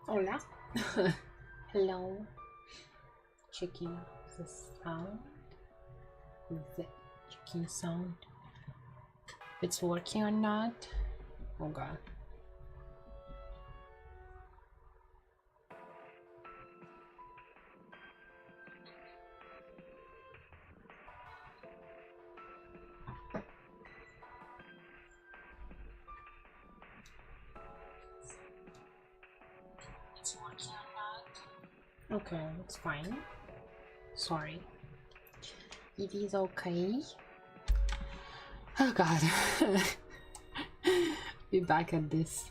Hola. Hello. Checking the sound. The checking sound. It's working or not? Oh god. Okay, it's fine. Sorry. It is okay. Oh god. Be back at this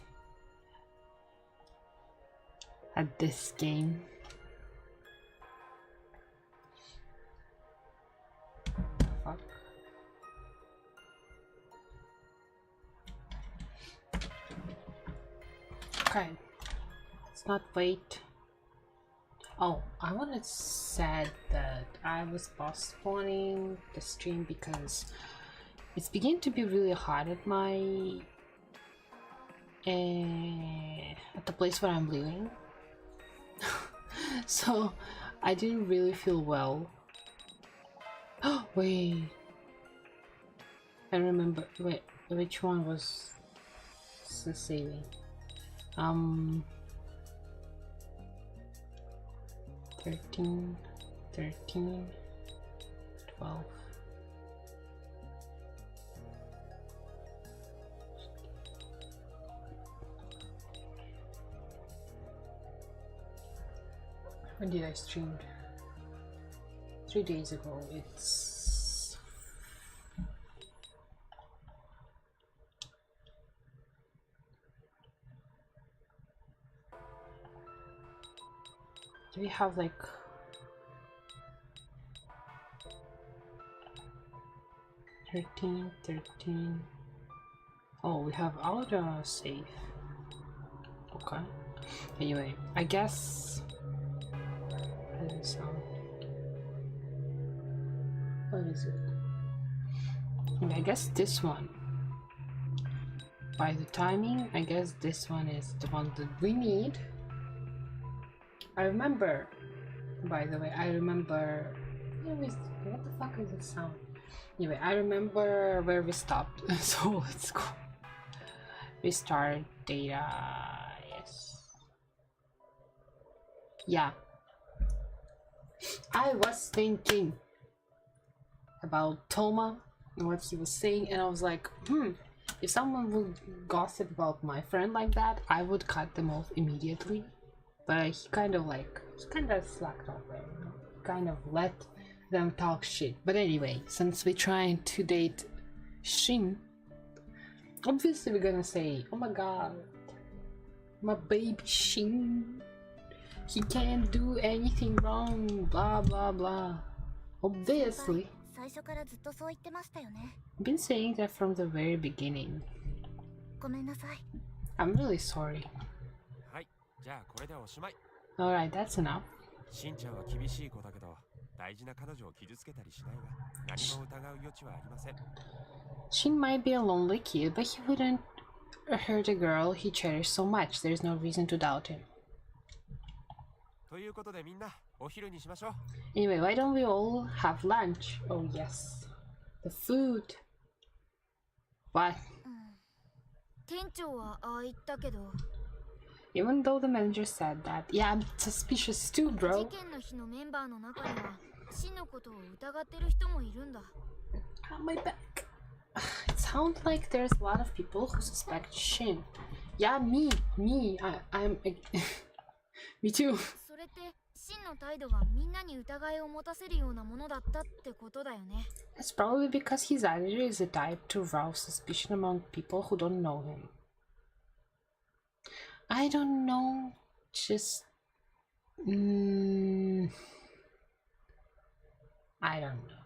game. Fuck. Okay. Let's not wait. Oh, I wanted to said that I was postponing the stream because it's beginning to be really hot at my at the place where I'm living. So I didn't really feel well. Oh wait, I remember. Wait, which one was the saving? 13, 13, 12. When did I stream? 3 days ago. It's do we have like 13, 13? Oh, we have auto save. Okay. Anyway, I guess doesn't sound. What is it? And I guess this one. By the timing, I guess this one is the one that we need. I remember, by the way, I remember. What the fuck is this sound? Anyway, I remember where we stopped, so let's go. Restart data. Yes. Yeah. I was thinking about Toma and what he was saying, and I was like, if someone would gossip about my friend like that, I would cut them off immediately. But he kind of slacked off there, you know? Kind of let them talk shit. But anyway, since we're trying to date Shin, obviously we're gonna say, oh my god, my baby Shin, he can't do anything wrong, blah blah blah. Obviously, I've been saying that from the very beginning. I'm really sorry. Alright, that's enough. Shin might be a lonely kid, but he wouldn't hurt a girl he cherished so much. There's no reason to doubt him. Anyway, why don't we all have lunch? Oh yes, the food. What? Even though the manager said that, yeah, I'm suspicious too, bro. Oh, my back. It sounds like there's a lot of people who suspect Shin. Yeah, me, I'm me too. It's probably because his attitude is the type to rouse suspicion among people who don't know him. I don't know, just I don't know.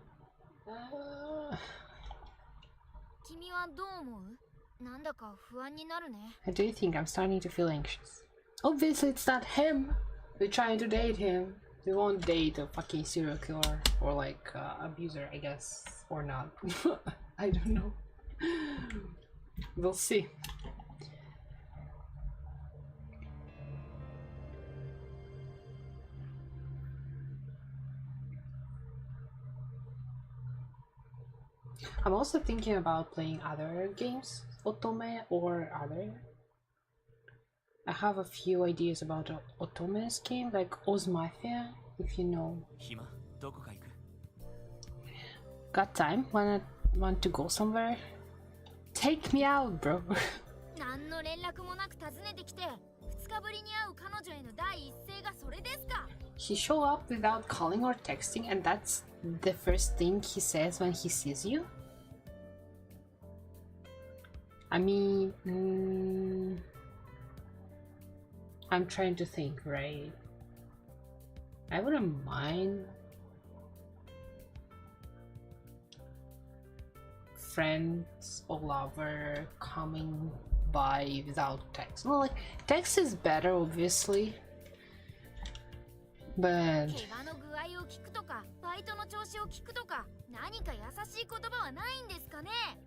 I do think I'm starting to feel anxious. Obviously it's not him. We're trying to date him. We won't date a fucking serial killer or like abuser, I guess, or not. I don't know. We'll see. I'm also thinking about playing other games, otome or other. I have a few ideas about otome's game, like Oz Mafia, if you know. Got time? Want to go somewhere? Take me out, bro. He show up without calling or texting, and that's the first thing he says when he sees you? I mean, I'm trying to think, right? I wouldn't mind friends or lover coming by without text. Well, like, text is better, obviously, but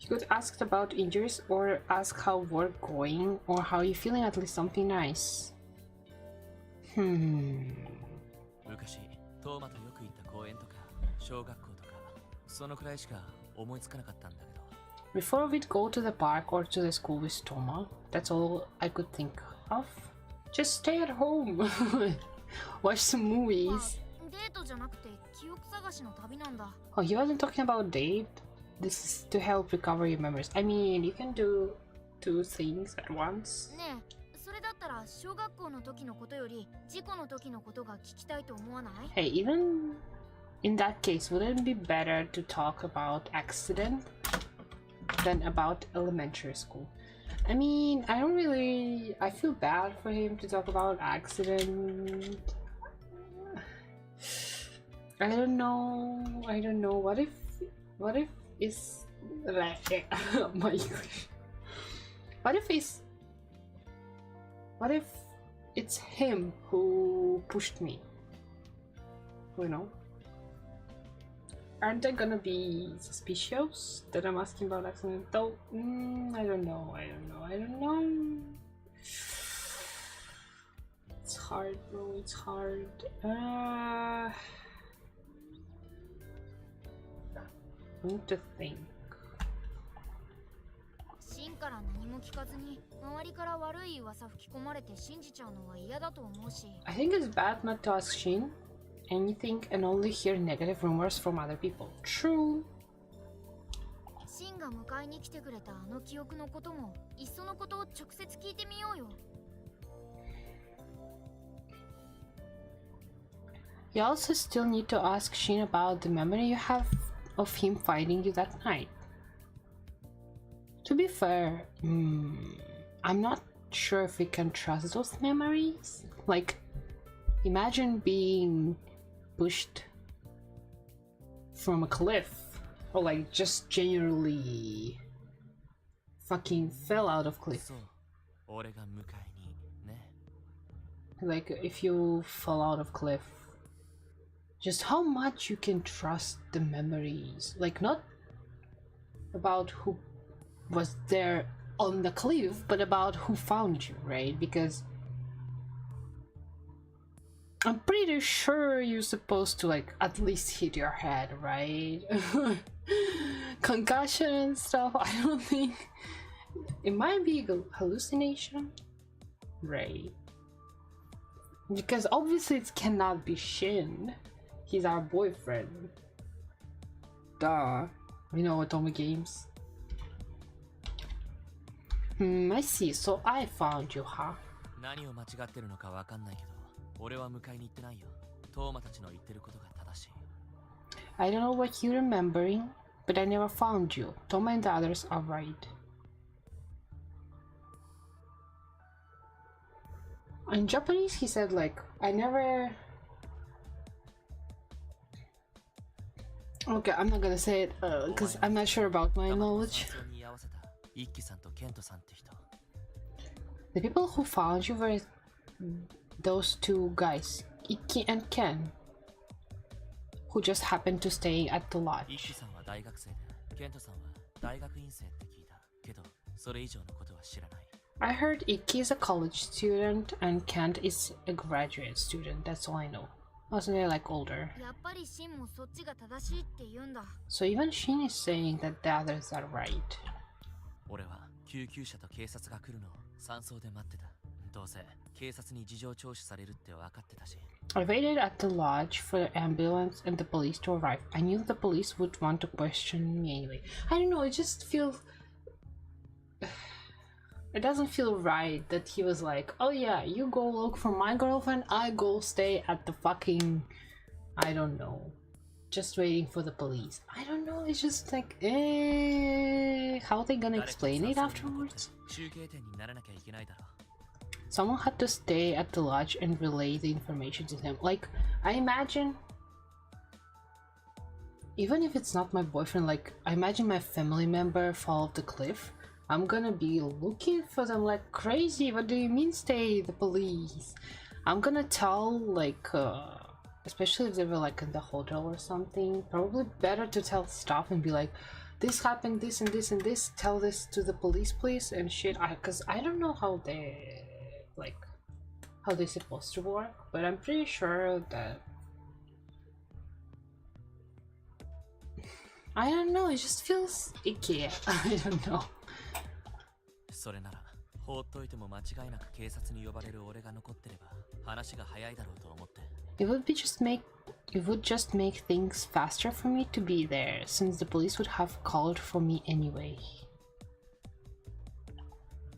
you could ask about injuries or ask how work going or how you feeling, at least something nice. Before we'd go to the park or to the school with Toma, that's all I could think of. Just stay at home. Watch some movies. Oh, he wasn't talking about date. This is to help recover your memories. I mean, you can do two things at once. Hey, even in that case, wouldn't it be better to talk about accident than about elementary school? I mean, I feel bad for him to talk about accident. I don't know. What if it's like my English? What if it's him who pushed me? You know? Aren't they gonna be suspicious that I'm asking about accident? Though, I don't know. It's hard, bro. It's hard. I need to think. I think it's bad not to ask Shin anything and only hear negative rumors from other people. True. You also still need to ask Shin about the memory you have of him finding you that night. To be fair, I'm not sure if we can trust those memories. Like, imagine being pushed from a cliff, or like just genuinely fucking fell out of cliff. Like, if you fall out of cliff, just how much you can trust the memories. Like, not about who was there on the cliff, but about who found you, right? Because I'm pretty sure you're supposed to, like, at least hit your head, right? Concussion and stuff. I don't think it might be a hallucination, right? Because obviously it cannot be Shin. He's our boyfriend. Duh. We know Otome games. I see. So I found you, huh? I don't know what you're remembering, but I never found you. Toma and the others are right. In Japanese, he said, like, I never... Okay, I'm not gonna say it because I'm not sure about my knowledge. The people who found you were those two guys, Ikki and Ken, who just happened to stay at the lodge. I heard Ikki is a college student and Kent is a graduate student, that's all I know. Wasn't they like older? やっぱりシンもそっちが正しいって言うんだ。 So even Shin is saying that the others are right. 俺は救急車と警察が来るのを山荘で待ってた。どうせ警察に事情聴取されるって分かってたし。I waited at the lodge for the ambulance and the police to arrive. I knew the police would want to question me anyway. I don't know, it just feels... It doesn't feel right that he was like, oh yeah, you go look for my girlfriend, I go stay at the fucking... I don't know. Just waiting for the police. I don't know, it's just like, how are they gonna explain it afterwards? Someone had to stay at the lodge and relay the information to him. Like, I imagine... Even if it's not my boyfriend, like, I imagine my family member fall off the cliff. I'm gonna be looking for them like crazy. What do you mean stay? The police. I'm gonna tell, like, especially if they were like in the hotel or something, probably better to tell stuff and be like, this happened, this and this and this, tell this to the police please and shit. Because I don't know how they, like, how they're supposed to work, but I'm pretty sure that I don't know, it just feels icky. I don't know. それなら放っといても間違いなく警察に呼ばれる俺が残ってれば話が早いだろうと思って。It would just make things faster for me to be there, since the police would have called for me anyway.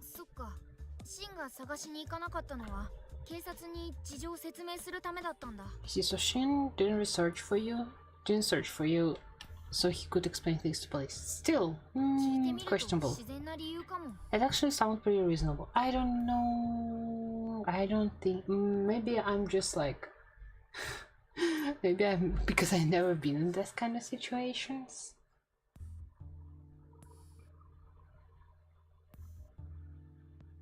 そっか、シンが探しに行かなかったのは警察に事情を説明するためだったんだ。See, so Shin didn't search for you, so he could explain things to police. Still, questionable. It actually sounds pretty reasonable. I don't know. I don't think. Maybe I'm just like. Maybe I'm because I've never been in this kind of situations.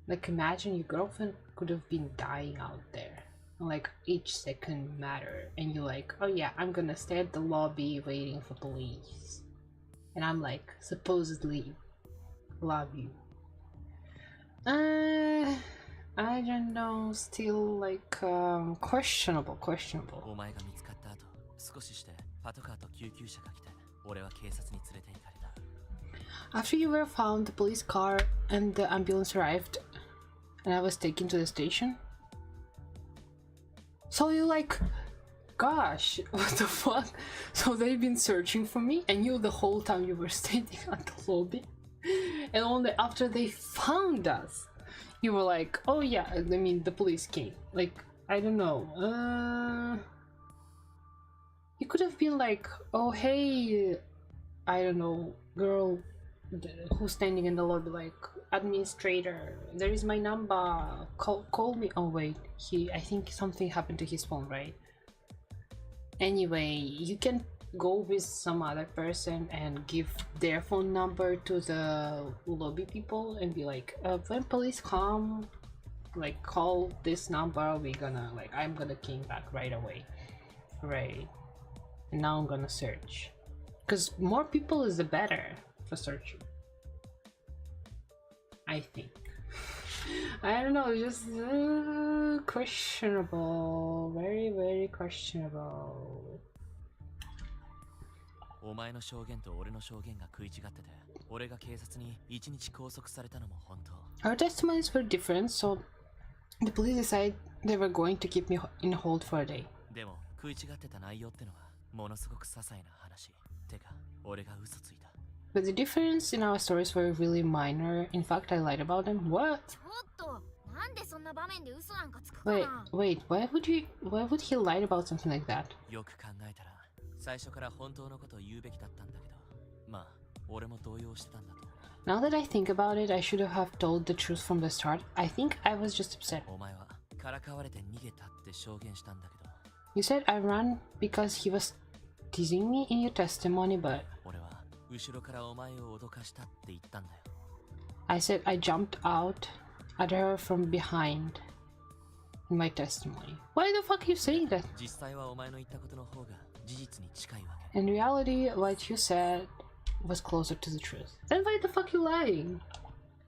Like, imagine your girlfriend could have been dying out there. Like, each second matter, and you're like, oh yeah, I'm gonna stay at the lobby waiting for police, and I'm like, supposedly love you. I don't know, still like questionable. After you were found, the police car and the ambulance arrived, and I was taken to the station. So you're like, gosh, what the fuck? So they've been searching for me, and you the whole time you were standing at the lobby, and only after they found us, you were like, oh yeah, I mean the police came. Like, I don't know. You could have been like, oh hey, I don't know, girl who's standing in the lobby, like, administrator, there is my number, call me. Oh wait, I think something happened to his phone, right? Anyway, you can go with some other person and give their phone number to the lobby people and be like, when police come, like, call this number, we're gonna, like, I'm gonna came back right away, right? And now I'm gonna search, because more people is the better for searching, I think. I don't know, just questionable, very questionable. お前の証言と俺の証言が食い違ってて、俺が警察に1日拘束されたのも本当。Our testimonies were different, so the police decided they were going to keep me in hold for a day. でも食い違ってた内容ってのはものすごく些細な話。てか、俺が嘘ついた。But the difference in our stories were really minor. In fact, I lied about them. What? Wait, why would he lie about something like that? よく考えたら、最初から本当のことを言うべきだったんだけど、まあ、俺も動揺してたんだと。Now that I think about it, I should have told the truth from the start. I think I was just upset. お前はからかわれて逃げたって証言したんだけど。You said I ran because he was teasing me in your testimony, but 俺は後ろからお前を脅かしたって言ったんだよ。I said I jumped out at her from behind in my testimony. Why the fuck are you saying that? 実際はお前の言ったことの方が事実に近いわけ。In reality, what you said was closer to the truth. Then why the fuck you lying?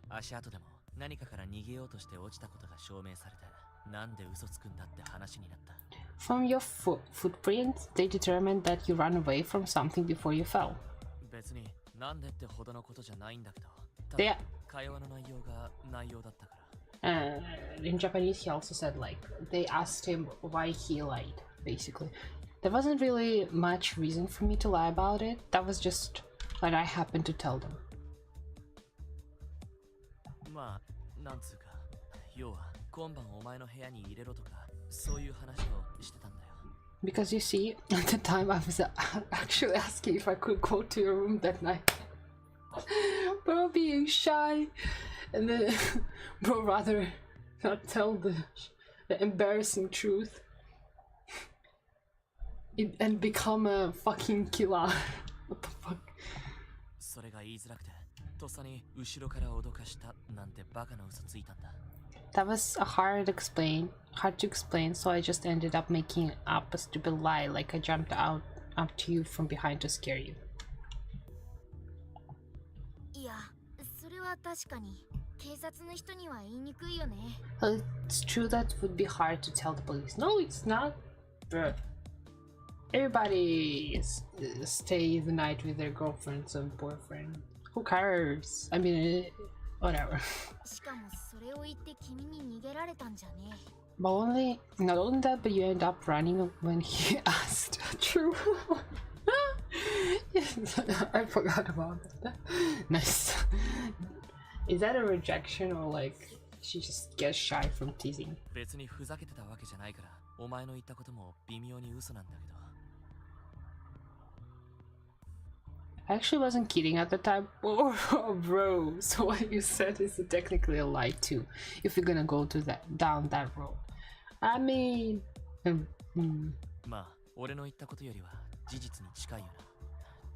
足跡でも何かから逃げようとして落ちたことが証明されて、なんで嘘つくんだって話になった。 From your footprints, they determined that you ran away from something before you fell. 別になんでってほどのことじゃないんだけど、た They, だ会話の内容が内容だったから。in Japanese, he also said like they asked him why he lied. Basically, there wasn't really much reason for me to lie about it. That was just what I happened to tell them. まあなんつうか、要は今晩お前の部屋に入れろとかそういう話をしてたんだよ。 Because you see, at the time I was actually asking if I could go to your room that night. Bro being shy, and then bro rather not tell the embarrassing truth and become a fucking killer. What the fuck? それが言いづらくて、とっさに後ろから脅かしたなんてバカな嘘ついたんだ。 That was hard to explain, so I just ended up making up a stupid lie, like I jumped up to you from behind to scare you. いや、それは確かに警察の人には言いにくいよね。 Well, it's true that would be hard to tell the police. No, it's not, bro. Everybody stay the night with their girlfriends and boyfriend. Who cares? I mean, whatever. しかもそれを言って君に逃げられたんじゃね。 But not only that, but you end up running when he asked. True. I forgot about that. Nice. Is that a rejection or like she just gets shy from teasing? 別にふざけてたわけじゃないから、お前の言ったことも微妙に嘘なんだけど。 I actually wasn't kidding at the time. Oh, bro. So what you said is technically a lie too. If you're gonna go down that road. I mean, まあ、俺の言ったことよりは事実に近いよな。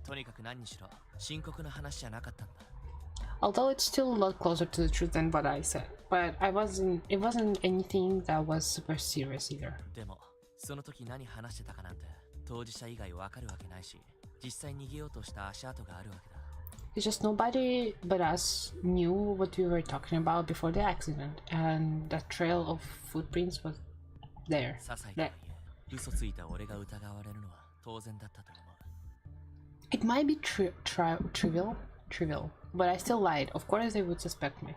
とにかく何にしろ深刻な話じゃなかったんだ。 although it's still a lot closer to the truth than what I said. But it wasn't anything that was super serious either. でも、その時何話してたかなんて当事者以外わかるわけないし、実際逃げようとした足跡があるわけだ。 It's just nobody but us knew what we were talking about before the accident, and the trail of footprints was there. 些細とはいえ、嘘ついた俺が疑われるのは当然だったと思う。 It might be trivial, but I still lied. Of course they would suspect me.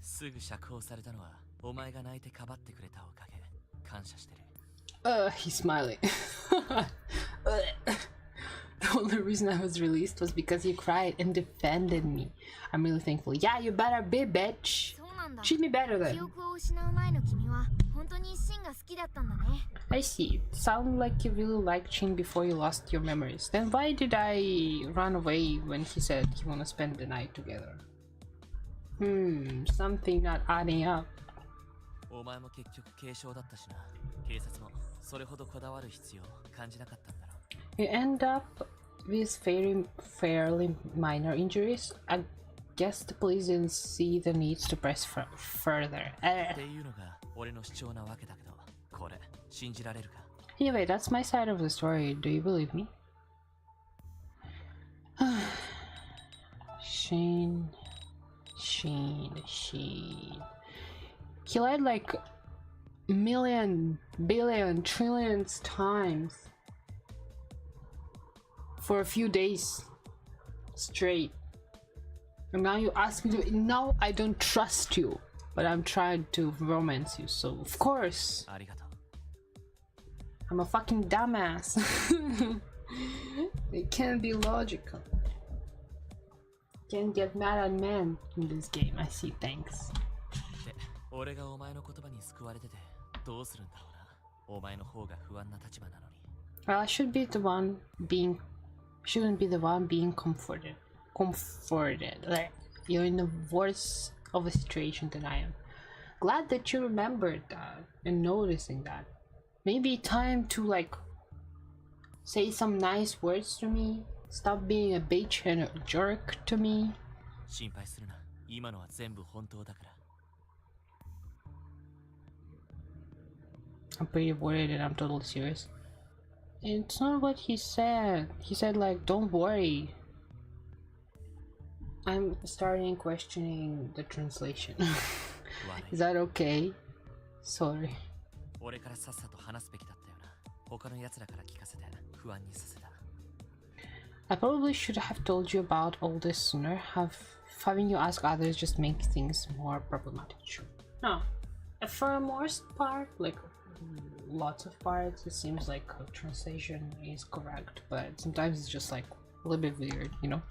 すぐ釈放されたのはお前が泣いてかばってくれたおかげ。感謝してる。 He's smiling. The only reason I was released was because you cried and defended me. I'm really thankful. Yeah, you better be, bitch. そうなんだ。 Treat me better 記 then. 憶を失う前の君は本当にシンが好きだったんだね。 I see. Sound like you really liked Shin before you lost your memories. Then why did I run away when he said he wanna spend the night together? Something not adding up. お前も結局軽傷だったしな。警察もそれほどこだわる必要を感じなかったんだろう。 You end up with fairly minor injuries. I guess the police didn't see the need to press further. っていうのが俺の主張なわけだけど、これ信じられるか？ Anyway, that's my side of the story. Do you believe me? Shane. He lied like million, billion, trillions times for a few days straight. And now you ask me to. No, I don't trust you. But I'm trying to romance you, so of course. ありがとう。 I'm a fucking dumbass. It can't be logical. Can't get mad at men in this game. I see, thanks. で、俺がお前の言葉に救われててどうするんだろうな。お前の方が不安な立場なのに。 Well, I shouldn't be the one being comforted. Like, you're in a worse of a situation than I am. Glad that you remembered that and noticing that. Maybe time to like say some nice words to me. Stop being a bitch and a jerk to me. 心配するな。今のは全部本当だから。 I'm pretty worried and I'm totally serious. It's not what he said. He said like, don't worry. I'm starting questioning the translation. Is that okay? Sorry. 俺からさっさと話すべきだったよな。他の奴らから聞かせて不安にさせた。 I probably should have told you about all this sooner. Having you ask others just makes things more problematic. True. No. For most part, like lots of parts, it seems like translation is correct, but sometimes it's just like a little bit weird, you know?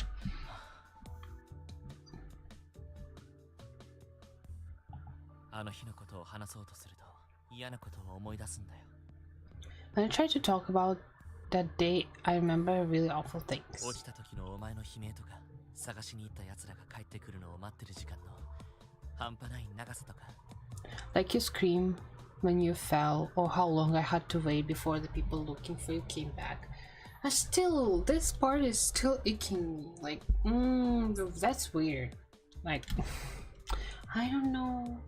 あの日のことを話そうとすると嫌なことを思い出すんだよ。 When I try to talk about that day, I remember really awful things. 落ちた時のお前の悲鳴とか、探しに行った奴らが帰ってくるのを待ってる時間の半端ない長さとか。 Like you scream when you fell, or how long I had to wait before the people looking for you came back. And still, this part is still aching. Like, that's weird. Like, I don't know.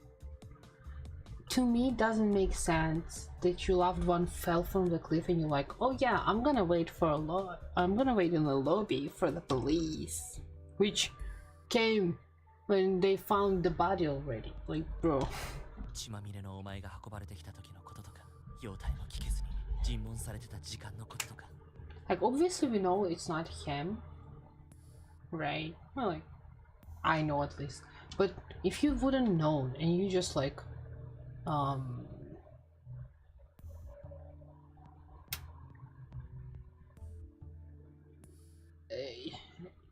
To me, it doesn't make sense that your loved one fell from the cliff and you're like, oh yeah, I'm gonna wait in the lobby for the police, which came when they found the body already. Like, bro. 血まみれのお前が運ばれてきた時のこととか、容体も聞けずに尋問されてた時間のこととか。 Like, obviously we know it's not him, right? Well, like, I know at least. But if you wouldn't know and you just like,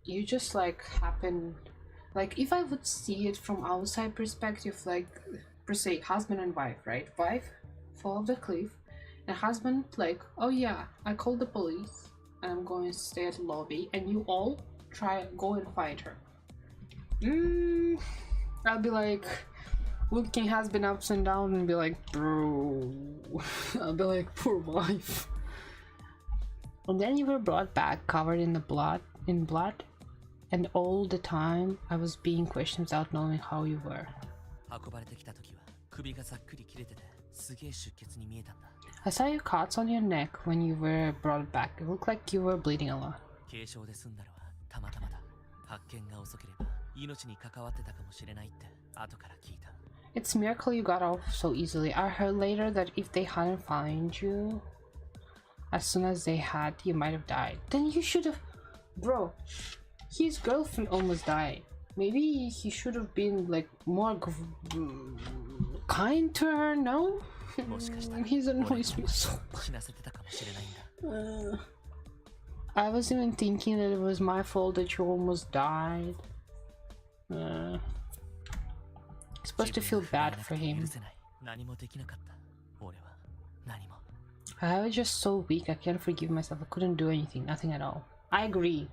you just like happen, like if I would see it from outside perspective, like per se husband and wife, right? Wife fall off the cliff and husband like, oh yeah, I called the police and I'm going to stay at the lobby, and you all go and find her. I'll be like looking husband ups and down and be like, bro. I'll be like, poor wife. And then you were brought back covered in blood, and all the time I was being questioned without knowing how you were. 運ばれてきた時は首がざっくり切れててすげえ出血に見えたんだ。 I saw your cuts on your neck when you were brought back. It looked like you were bleeding a lot. 軽傷で済んだのはたまたまだ。発見が遅ければ命に関わってたかもしれないって後から聞いた。 It's a miracle you got off so easily. I heard later that if they hadn't found you as soon as they had, you might have died. Then you should have... Bro, his girlfriend almost died. Maybe he should have been like more kind to her, no? He's annoys me so much. I was even thinking that it was my fault that you almost died. Supposed to feel bad for him. I was just so weak, I can't forgive myself. I couldn't do anything, nothing at all. I agree.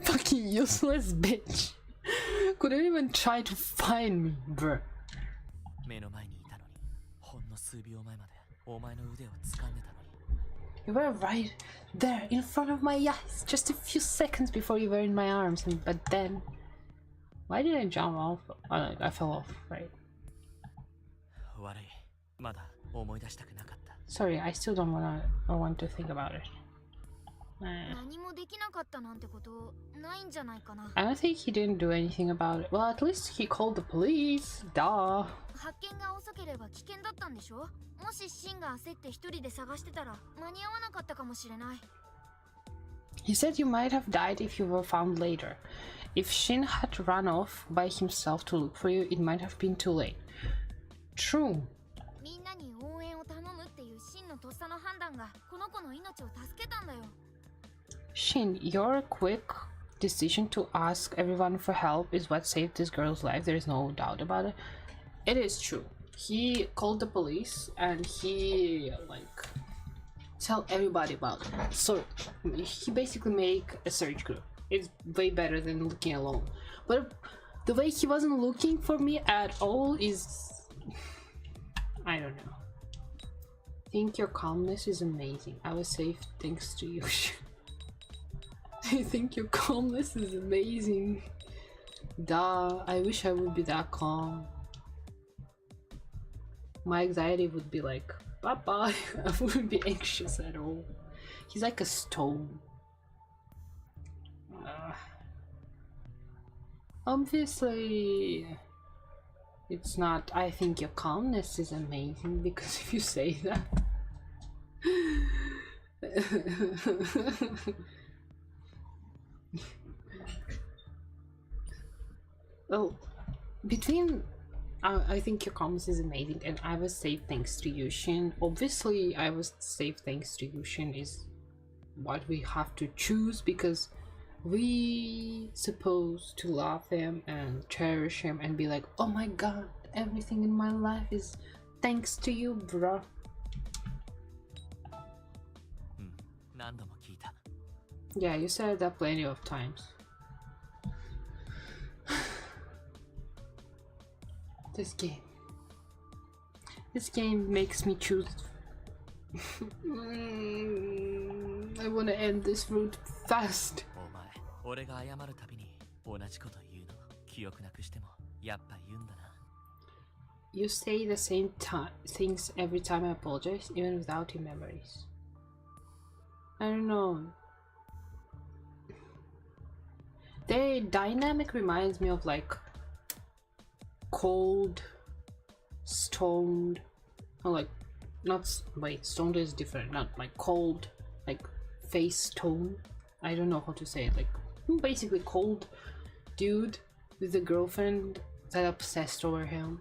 Fucking useless bitch. Couldn't even try to find me, bruh. You were right there in front of my eyes just a few seconds before you were in my arms, but then... Why did I jump off? I fell off, right? Sorry, I still don't want to think about it. I don't think he didn't do anything about it. Well, at least he called the police. Duh. He said you might have died if you were found later. If Shin had run off by himself to look for you, it might have been too late. True. Shin, your quick decision to ask everyone for help is what saved this girl's life. There is no doubt about it. It is true. He called the police and he like tell everybody about it. So he basically make a search group. It's way better than looking alone. But the way he wasn't looking for me at all is... I don't know. I think your calmness is amazing. I was safe thanks to you. I think your calmness is amazing. Duh, I wish I would be that calm. My anxiety would be like, bye-bye. I wouldn't be anxious at all. He's like a stone. Obviously, It's not, I think your calmness is amazing, because if you say that. Well, between I think your calmness is amazing, and I was safe thanks to Yushin. Obviously, I was safe thanks to Yushin is what we have to choose, because we supposed to love him and cherish him and be like, oh my god, everything in my life is thanks to you, bruh. Yeah, you said that plenty of times. This game makes me choose. I want to end this route fast. You say the same things every time I apologize, even without your memories. I don't know. Their dynamic reminds me of like cold, stoned, or like stoned is different, not like cold, like face tone. I don't know how to say it. Like basically cold dude with a girlfriend that obsessed over him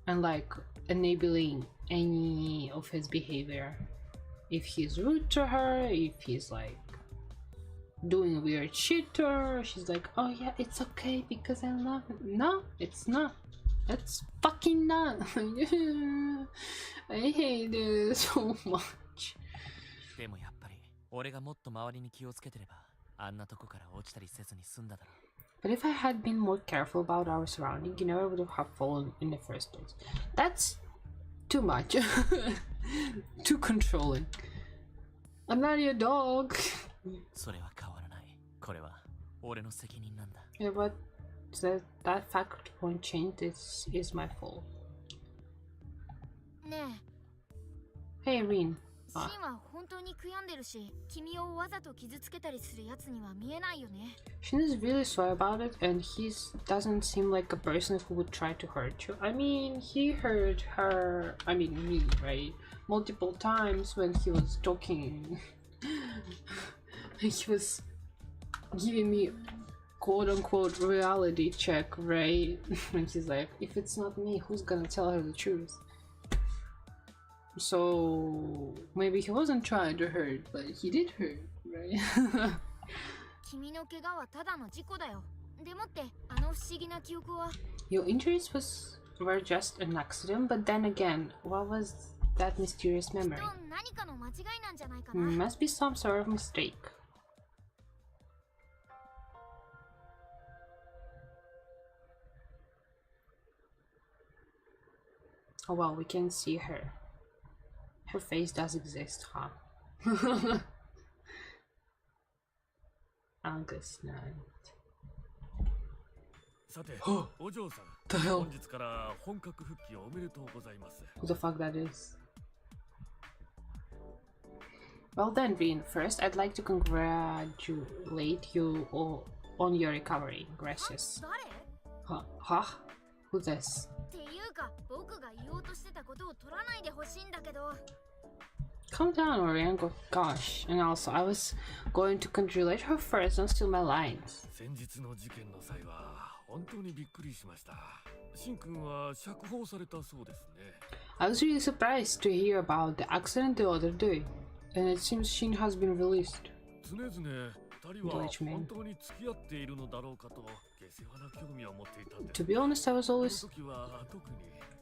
and like enabling any of his behavior. If he's rude to her, if he's like doing weird shit to her, she's like, oh yeah, it's okay because I love him. No, it's not. It's fucking not. I hate it so much. But if I had been more careful about our surroundings, you never would have fallen in the first place. That's too much. Too controlling. I'm not your dog. Yeah, but that fact won't change. This is my fault. Hey, Rin. Shin is really sorry about it, and he doesn't seem like a person who would try to hurt you. I mean, he hurt her, I mean me, right? Multiple times when he was talking. He was giving me quote-unquote reality check, right? And he's like, if it's not me, who's gonna tell her the truth? So maybe he wasn't trying to hurt, but he did hurt, right? Your injuries were just an accident, but then again, what was that mysterious memory? Must be some sort of mistake. Oh well, we can see her. Her face does exist, huh? August 9th. The hell? Who the fuck that is? Well then, Rin, first I'd like to congratulate you on your recovery. Gracias. Huh? Who's this? Calm down, Orion. Gosh, and also I was going to congratulate her first. Don't steal my lines. I was really surprised to hear about the accident the other day, and it seems Shin has been released. To be honest, I was always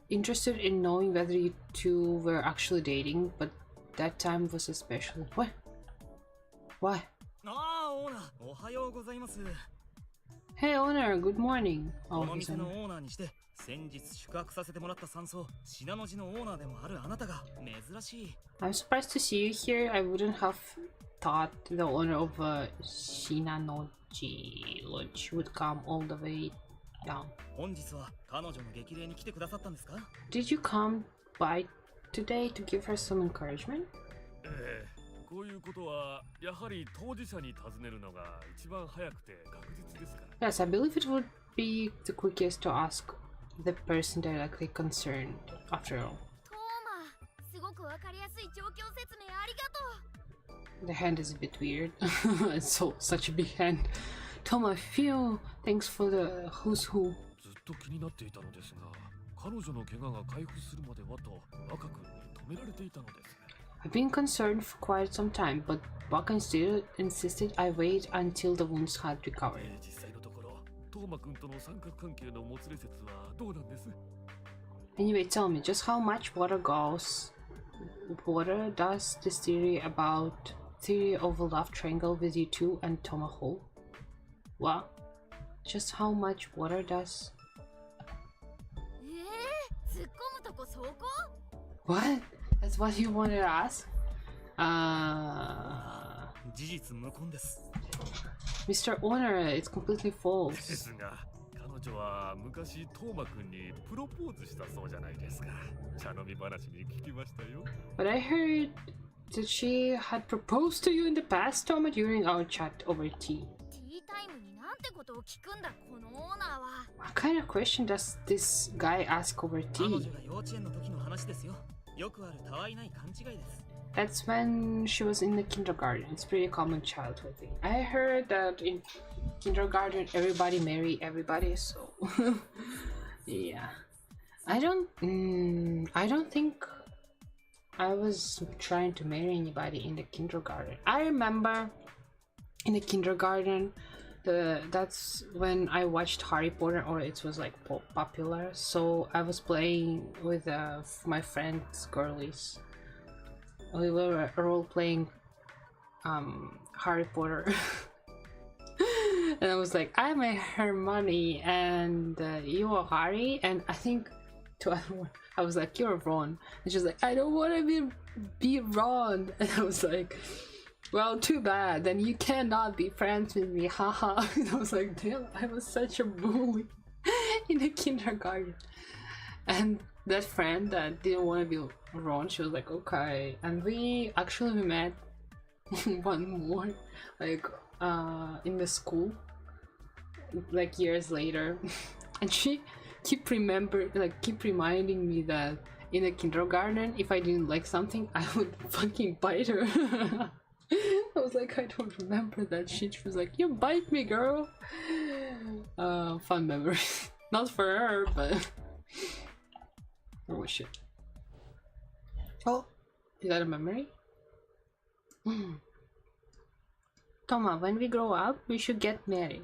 interested in knowing whether you two were actually dating, but that time was especially... What? Why? Hey, owner, good morning. Oh, he's on. I'm surprised to see you here. I wouldn't have thought the owner of Shinanoji Lodge would come all the way down. Did you come by today to give her some encouragement? Yes, I believe it would be the quickest to ask the person directly concerned, after all. トーマ、すごくわかりやすい状況説明ありがとう。 The hand is a bit weird. It's such a big hand. Toma, phew, thanks for the who's who. ずっと気になっていたのですが、彼女の怪我が回復するまではと若君に止められていたのです。 I've been concerned for quite some time, but Bakken still insisted I wait until the wounds had recovered. 実際のところ、トーマ君との三角関係のもつれ説はどうなんです？ Anyway, tell me, just how much water does this theory of a love triangle with you two and Toma hold? What? Just how much water does? 突っ込むとこそこ？ What? That's what you wanted to ask? 事実無根です。 Mr. Owner, it's completely で false. すが、彼女は昔トーマ君にプロポーズしたそうじゃないですか。茶飲み話に聞きましたよ。 But I heard that she had proposed to you in the past, Toma, during our chat over tea. ティータイムになんてことを聞くんだこのオーナーは。 What kind of question does this guy ask over 彼女 tea? が幼稚園の時の話ですよ。よくあるたわいない勘違いです。 That's when she was in the kindergarten. It's pretty common childhood thing. I heard that in kindergarten everybody marry everybody, so yeah. I don't think I was trying to marry anybody in the kindergarten. I remember in the kindergarten that's when I watched Harry Potter, or it was like popular, so I was playing with my friends girlies. We were role playing Harry Potter. And I was like, I'm a Hermione and you are Harry, and I think to everyone I was like, you're Ron, and she was like, I don't want to be Ron, and I was like, well, too bad, then you cannot be friends with me, haha. And I was like, damn, I was such a bully in the kindergarten. And that friend that didn't want to be Ron, she was like, okay. And we met one more, like in the school, like years later. And she keep reminding me that in the kindergarten, if I didn't like something, I would fucking bite her. I was like, I don't remember that shit. She was like, you bite me, girl. Fun memories. Not for her, but oh shit. Oh, is that a memory? Toma, when we grow up, we should get married.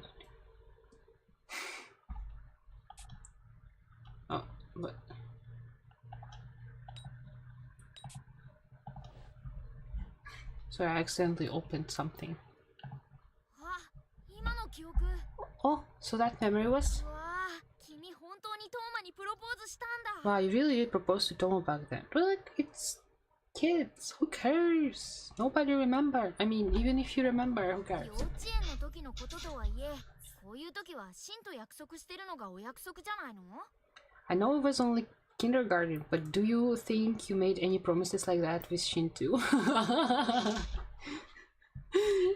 Oh, but so I accidentally opened something. あ、今の記憶。 Oh, so that memory was? うわあ、君本当にトーマにプロポーズしたんだ。 Wow, you really did propose to Tomo back then. But like, it's kids. Who cares? Nobody remember. I mean, even if you remember, who 幼 cares? 稚園の時のこととはいえ、そういう時はシンと約束してるのがお約束じゃないの？ I know it was only kindergarten, but do you think you made any promises like that with Shin too?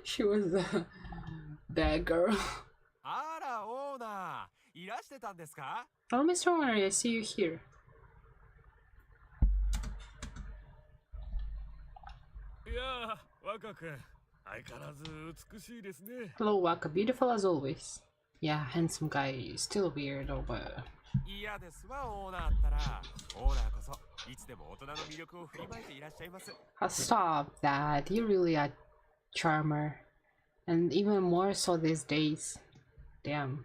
She was a bad girl. あら、オーナー、いらしてたんですか？ Oh, Mr. Owner, I see you here. いやー、若君、相変わらず美しいですね。 Hello, Waka, beautiful as always. Yeah, handsome guy, still weirdo, but 嫌ですわ、オーナーったら。オーナーこそいつでも大人の魅力を振りまいていらっしゃいます。 stop that. You're really a charmer, and even more so these days. Damn,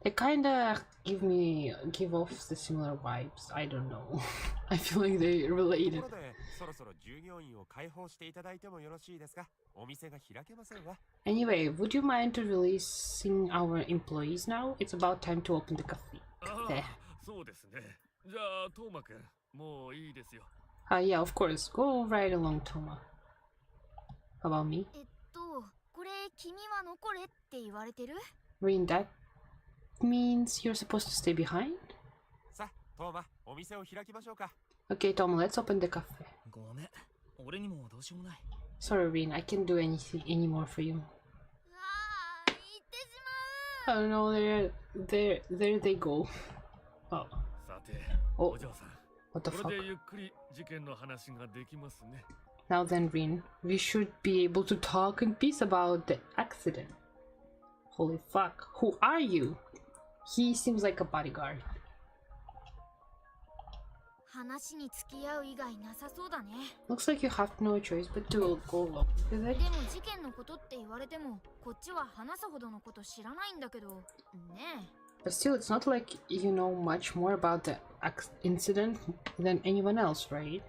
they kinda give off the similar vibes. I don't know. I feel like they と related. ころで、そろそろ従業員を解放していただいてもよろしいですか？お店が開けませんわ。 Anyway, would you mind to releasing our employees now? It's about time to open the cafe. あ Cafe. あ、そうですね。じゃあ、トーマ君、もういいですよ。Yeah, of course. Go right along, Toma. How about me? これ君は残れって言われてる？ Reading that means you're supposed to stay behind? さあ、トーマ、お店を開きましょうか。 Okay, Toma, let's open the cafe. ごめん。俺にもどうしようもない。 Sorry, Rin, I can't do anything anymore for you. ああ、行ってしまう。 Oh no, there they go. Oh. さて、おお嬢さん。 What the こ fuck? れでゆっくり事件の話ができますね。 Now then, Rin, we should be able to talk in peace about the accident. Holy fuck, who are you? He seems like a bodyguard. 話に付き合う以外なさそうだね。 Looks like you have no choice but to go along with で it. も事件のことって言われても、こっちは話すほどのこと知らないんだけど、ね But still, it's not like you know much more about the incident than anyone else, right?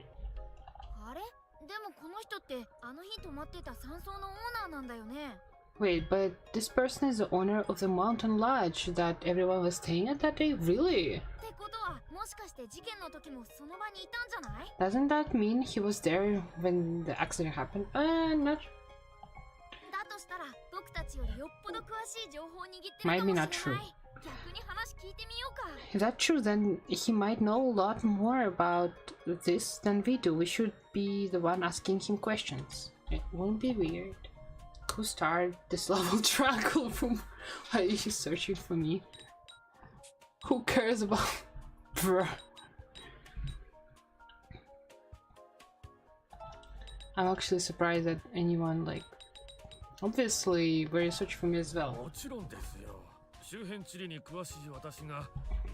あれでもこの人ってあの日泊まってた山荘のオーナーなんだよね。 Wait, but this person is the owner of the mountain lodge that everyone was staying at that day? Really? ってことは、もしかして事件の時もその場にいたんじゃない？ Doesn't that mean he was there when the accident happened? Not. だとしたら、僕たちよりよっぽど詳しい情報を握ってる Might か be も not しれ true. ない。逆に話聞いてみようか。 If that's true, then he might know a lot more about this than we do. We should be the one asking him questions. It won't be weird. Who started this level track from? Why are you searching for me? Who cares about? Bruh. I'm actually surprised that anyone like. Obviously, were you searching for me as well? もちろんですよ。周辺地理に詳しい私が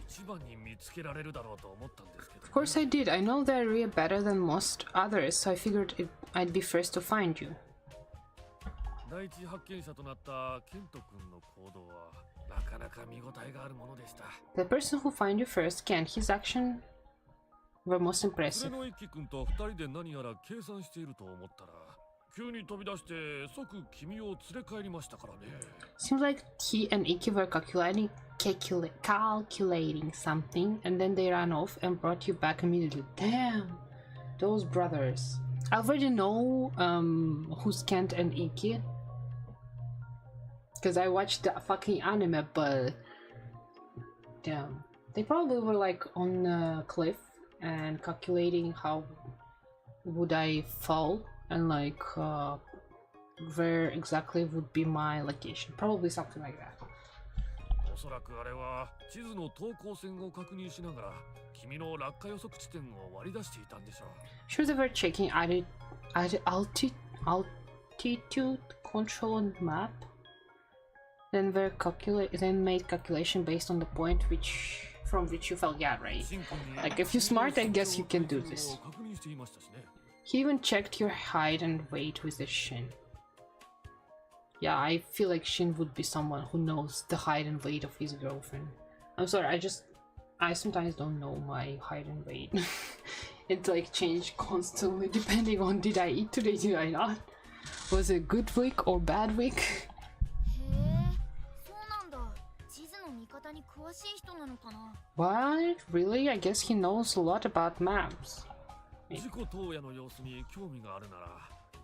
一番に見つけられるだろうと思ったんですけど、ね。 Of course I did. I know the area better than most others, so I figured I'd be first to find you. 第一発見者となったケント君の行動はなかなか見応えがあるものでした。 The person who found you first, Kent, his action were most それ impressive. の一輝君と二人で何やら計算していると思ったら、急に飛び出して即君を連れ帰りましたからね。 Seems like he and Iki were calculating something, and then they ran off and brought you back immediately. Damn, those brothers. I already know who's Kent and Iki, because I watched the fucking anime, but damn, they probably were like on a cliff and calculating how would I fall and like where exactly would be my location. Probably something like that. おそらくあれは地図の等高線を確認しながら君の落下予測地点を割り出していたんでしょう。 Sure, they were checking altitude control on the map. Then made calculation based on the point from which you fell. Yeah, right. Like if you're smart, I guess you can do this. He even checked your height and weight with the Shin. Yeah, I feel like Shin would be someone who knows the height and weight of his girlfriend. I'm sorry, I sometimes don't know my height and weight. It like changed constantly depending on did I eat today, did I not? Was it a good week or bad week? へえ、そうなんだ。地図の見方に詳しい人なのかな。 What? Really? I guess he knows a lot about maps. 事故当夜の様子に興味があるなら、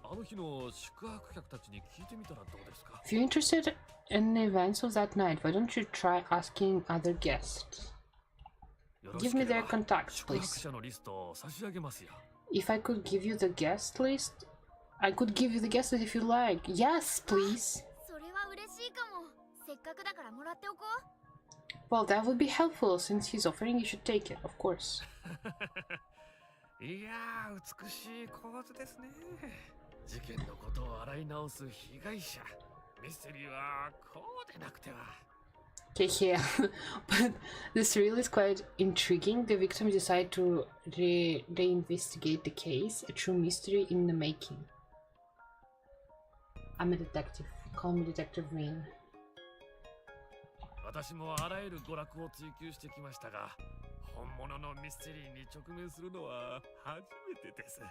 あの日の宿泊客たちに聞いてみたらどうですか? If you're interested in the events of that night, why don't you try asking other guests? Give me their contacts, please. 宿泊者のリストを差し上げますよ。 If I could give you the guest list, I could give you the guest list if you like. Yes, please. それは嬉しいかも。せっかくだからもらっておこう。 Well, that would be helpful. Since he's offering, you should take it, of course. いやー、美しい構図ですね。事件のことを洗い直す被害者。ミステリーはこうでなくては。 Okay, yeah, but this really is quite intriguing. The victim decided to reinvestigate the case, a true mystery in the making. I'm a detective. Call me Detective Rin. 私もあらゆる娯楽を追求してきましたが、本物のミステリーに直面するのは初めてです。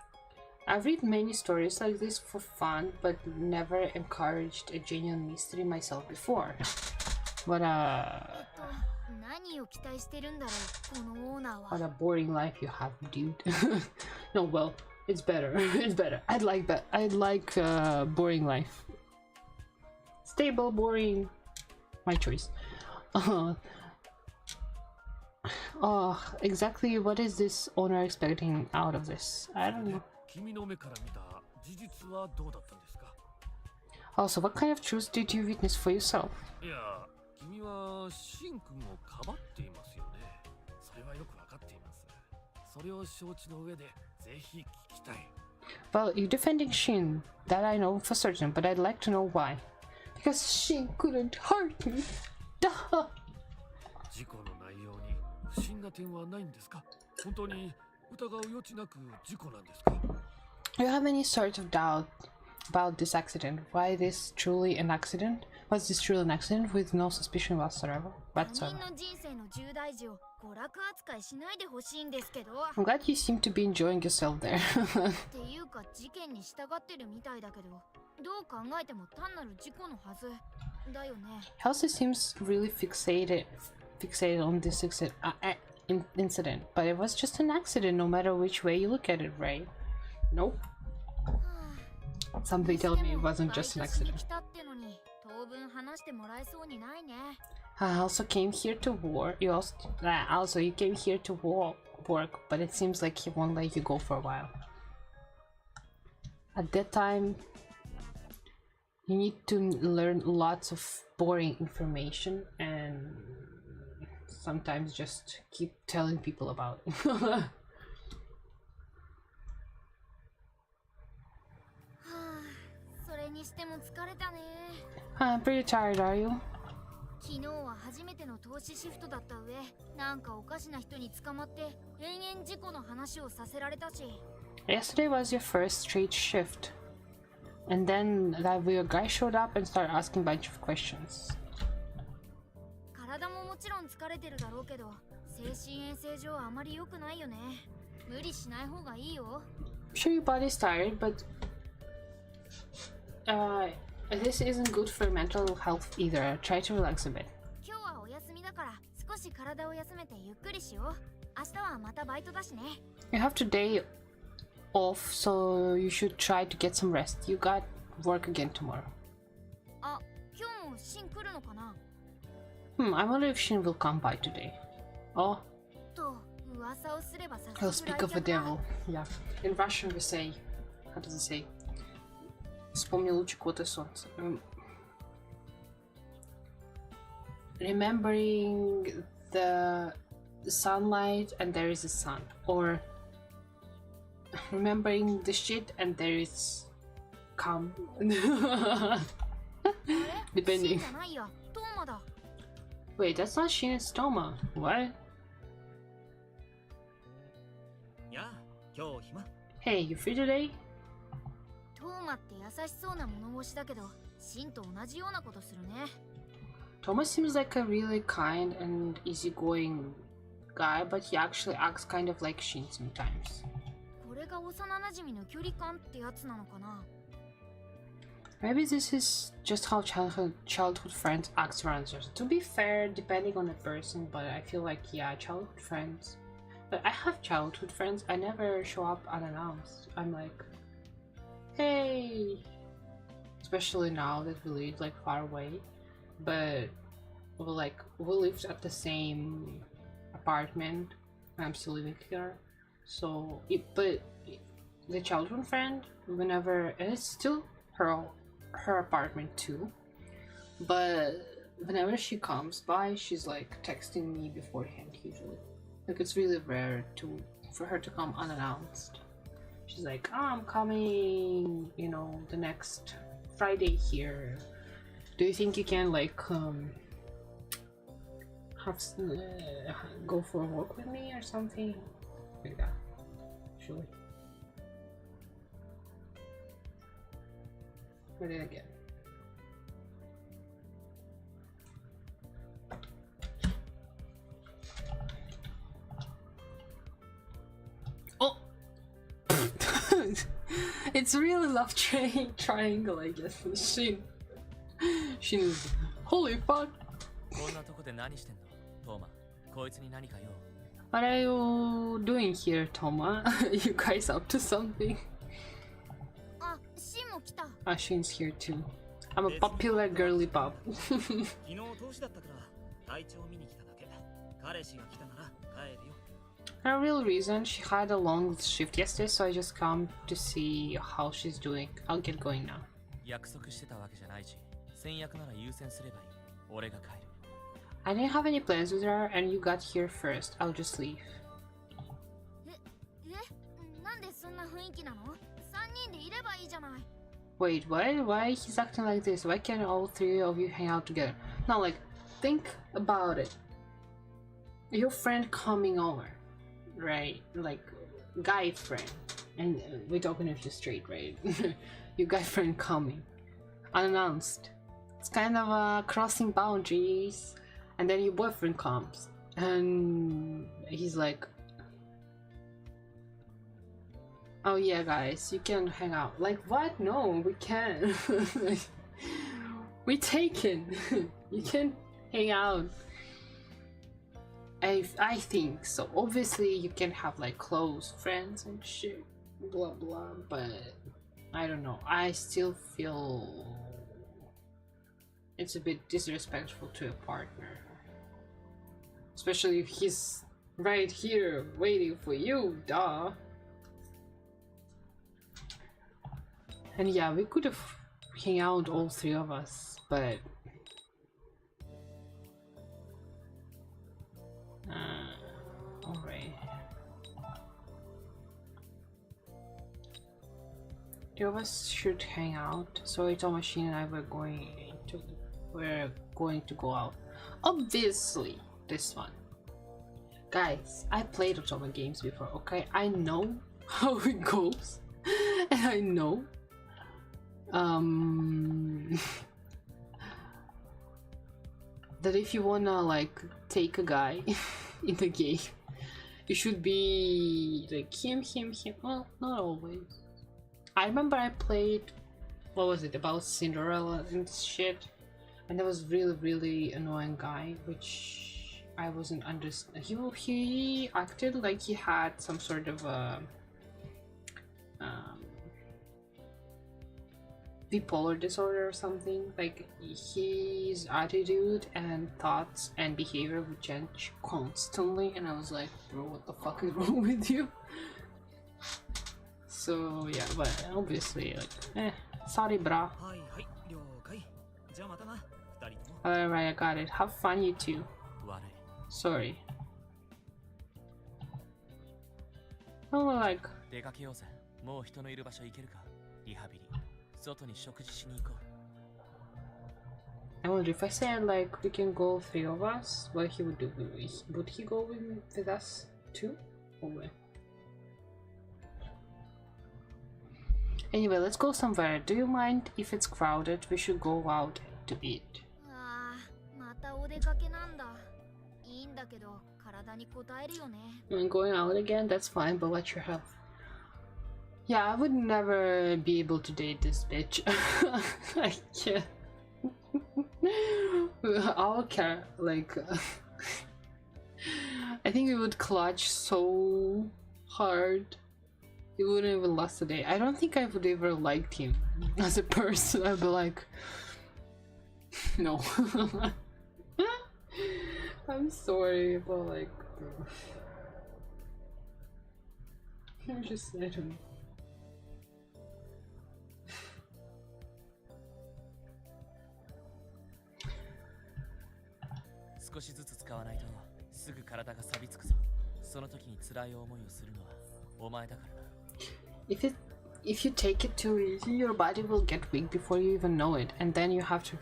I've read many stories like this for fun, but never encouraged a genuine mystery myself before. But 何を期待してるんだろう、このオーナーは。 what a boring life you have, dude. No, well, it's better. It's better. I'd like that. I'd like boring life. Stable, boring. My choice. Exactly what is this owner expecting out of this? I don't know. 君の目から見た事実はどうだったんですか? Also, what kind of truth did you witness for yourself? いや、君はシン君をかばっていますよね。はよくわかっています。それを承知の上でぜひ聞きたい。 Well, you're defending Shin. That I know for certain, but I'd like to know why. Because Shin couldn't hurt me. Duh! 事故の内容に不審な点はないんですか？本当に疑う余地なく事故なんですか？ Do you have any sort of doubt about this accident? Why this truly an accident? Was this truly an accident with no suspicion whatsoever? 他人の人生の重大事を娯楽扱いしないでほしいんですけど。 I'm glad you seem to be enjoying yourself there. っていうか事件に従ってるみたいだけど、どう考えても単なる事故のはずだよね。 Halsey seems really fixated on this incident, but it was just an accident no matter which way you look at it, right? Nope. Somebody told me it wasn't just an accident. I also came here to work. You came here to work, but it seems like he won't let you go for a while. At that time, you need to learn lots of boring information and sometimes just keep telling people about it. I'm pretty tired, are you? 昨日は初めての投資シフトだった上、なんかおかしな人に捕まって延々事故の話をさせられたし。 Yesterday was your first straight shift, and then that weird guy showed up and started asking a bunch of questions. 体ももちろん疲れてるだろうけど、精神衛生上あまり良くないよね。無理しない方がいいよ。 I'm sure your body's tired, but this isn't good for mental health either. Try to relax a bit. 今日はお休みだから少し体を休めてゆっくりしよう。明日はまたバイトだしね。 You have today off, so you should try to get some rest. You got work again tomorrow. あ、今日もシン来るのかな？ I wonder if Shin will come by today. Oh, と噂をすればさ he'll speak of a devil. Yeah. In Russian we say, how does it say? Вспомни лучик вот и солнце. Remembering the sunlight and there is a sun, or remembering the shit and there is calm. Depending. Wait, that's not Shin, it's Toma. What? Hey, you free today? トーマって優しそうな物腰だけど、シンと同じようなことするね。 Toma seems like a really kind and easygoing guy, but he actually acts kind of like Shin sometimes. これが幼馴染の距離感ってやつなのかな？ Maybe this is just how childhood friends act around us. To be fair, depending on the person, but I feel like, yeah, childhood friends. But I have childhood friends. I never show up unannounced. I'm like, hey, especially now that we live like far away, but we lived at the same apartment. I'm still living here, so but the childhood friend, whenever, and it's still her apartment too, but whenever she comes by, she's like texting me beforehand usually. Like it's really rare for her to come unannounced. She's like, oh, I'm coming, you know, the next Friday here. Do you think you can like go for a walk with me or something? Like that. Actually. What did I get? Oh! It's really love triangle, I guess. Shin is holy fuck. What are you doing here, Toma? You guys up to something? Shin's here too. I'm a popular girly pop. No real reason. She had a long shift yesterday, so I just come to see how she's doing. I'll get going now. I didn't have any plans with her and you got here first. I'll just leave. なんでそんな雰囲気なの？ 3人でいればいいじゃない。 Wait, what? Why he's acting like this? Why can't all three of you hang out together? Now, like, think about it. Your friend coming over, right? Like, guy friend. And we're talking if you're straight, right? Your guy friend coming. Unannounced. It's kind of crossing boundaries. And then your boyfriend comes. And he's like, oh yeah, guys, you can hang out. Like, what? No, we can't. We taken. You can hang out. I think so. Obviously, you can have like close friends and shit, blah blah. But I don't know. I still feel it's a bit disrespectful to a partner, especially if he's right here waiting for you. Duh. And yeah, we could have hang out all three of us, but alright. Two of us should hang out. So it's Machine and I were going to go out. Obviously, this one. Guys, I played Otoma games before, okay? I know how it goes. And I know that if you wanna like take a guy in the game, you should be like him. Well, not always. I remember I played, what was it, about Cinderella and shit, and there was really annoying guy which I wasn't understand. He acted like he had some sort of a bipolar disorder or something. Like his attitude and thoughts and behavior would change constantly, and I was like, bro, what the fuck is wrong with you? So yeah, but obviously like, sorry brah. Alright, I got it. Have fun, you too. Sorry. Oh, like, 出かけようぜ。もう人のいる場所行けるか。リハビリ。外に食事しに行こう。I wonder if I said like we can go three of us, what he would do. Would he go with us too? Or what? Anyway, let's go somewhere. Do you mind if it's crowded? We should go out to eat. ああ、またお出かけなんだ。いいんだけど、体に応えるよね。And going out again, that's fine, but watch your health. Yeah, I would never be able to date this bitch. I can't. I'll care, like I think we would clutch so hard. It wouldn't even last a day. I don't think I would ever liked him as a person. I'd be like, no. I'm sorry, but like, I just I don't know. 少しずつ使わないとすぐ体が錆びつくぞ。その時に辛い思いをするのはお前だからな。If you take it too easy, your body will get weak before you even know it, and then you have to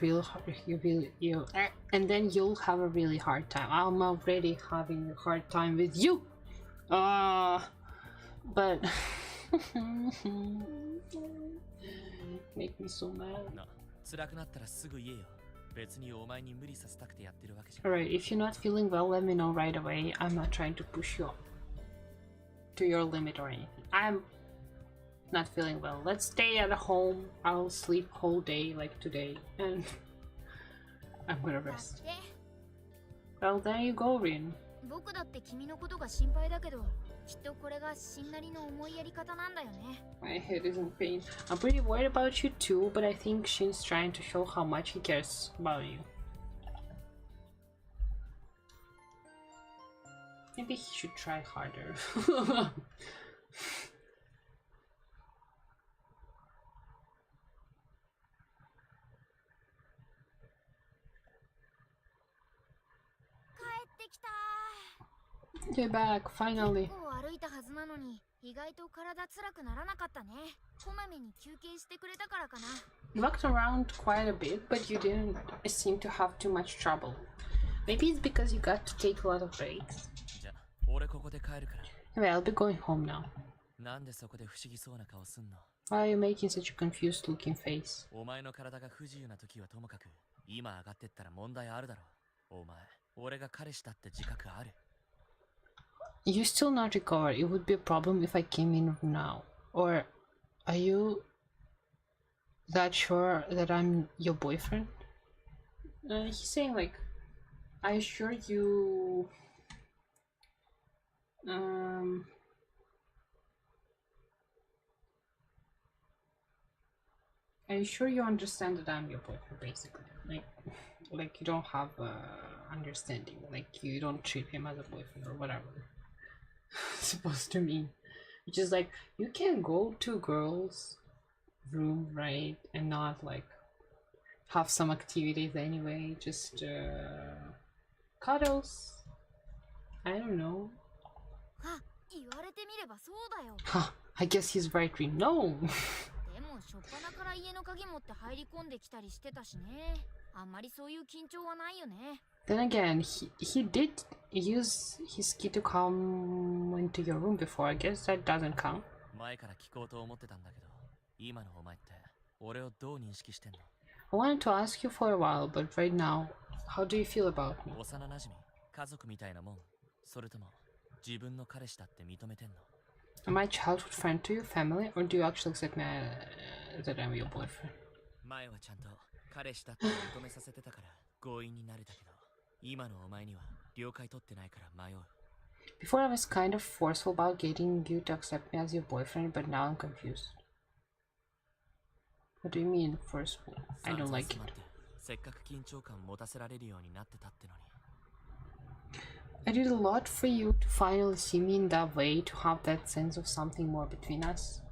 and then you'll have a really hard time. I'm already having a hard time with you. But make me so mad. な、辛くなったらすぐ言えよ。別にお前に無理させたくてやってるわけじゃん。Alright, if you're not feeling well, let me know right away. I'm not trying to push you to your limit or anything. I'm not feeling well. Let's stay at home. I'll sleep whole day like today, and I'm gonna rest. Well, there you go, Rin. 僕だって君のことが心配だけど、きっとこれがしんなりの思いやり方なんだよね。My head is in pain. I'm pretty worried about you too, but I think Shin's trying to show how much he cares about you. Maybe he should try harder. You're back, finally. 結構歩いたはずなのに意外と体辛くならなかったね。こまめに休憩してくれたからかな。 You walked around quite a bit, but you didn't seem to have too much trouble. Maybe it's because you got to take a lot of breaks. じゃあ俺ここで帰るから。 Anyway, I'll be going home now. なんでそこで不思議そうな顔すんの？ Why are you making such a confused looking face? お前の体が不自由な時はともかく、今上がってったら問題あるだろう。お前、俺が彼氏だって自覚ある？ You still not recovered. It would be a problem if I came in now. Or are you that sure that I'm your boyfriend? He's saying like, I assure you are you sure you understand that I'm your boyfriend, basically? Like you don't have understanding, like you don't treat him as a boyfriend or whatever it's supposed to mean. Which is like, you can go to girls' room, right, and not like have some activities anyway, just cuddles. I don't know. は、言われてみればそうだよ。 Huh, I guess he's right. No. でも初っ端から家の鍵持って入り込んできたりしてたしね。あんまりそういう緊張はないよね。 Then again, he did use his key to come into your room before. I guess that doesn't count. 前から聞こうと思ってたんだけど、今のお前って俺をどう認識してんの？ I wanted to ask you for a while, but right now, how do you feel about me? 幼馴染、家族みたいなもん？それとも自分の彼氏だって認めてんの？ Am I a childhood friend to your family, or do you actually accept me that I'm your boyfriend? 前はちゃんと彼氏だって認めさせてたから強引になれたけど、今のお前には了解取ってないから迷う。 Before I was kind of forceful about getting you to accept me as your boyfriend, but now I'm confused. What do you mean forceful? I don't like it. せっかく緊張感持たせられるようになってたってのに。 I did a lot for you to finally see me in that way, to have that sense of something more between us.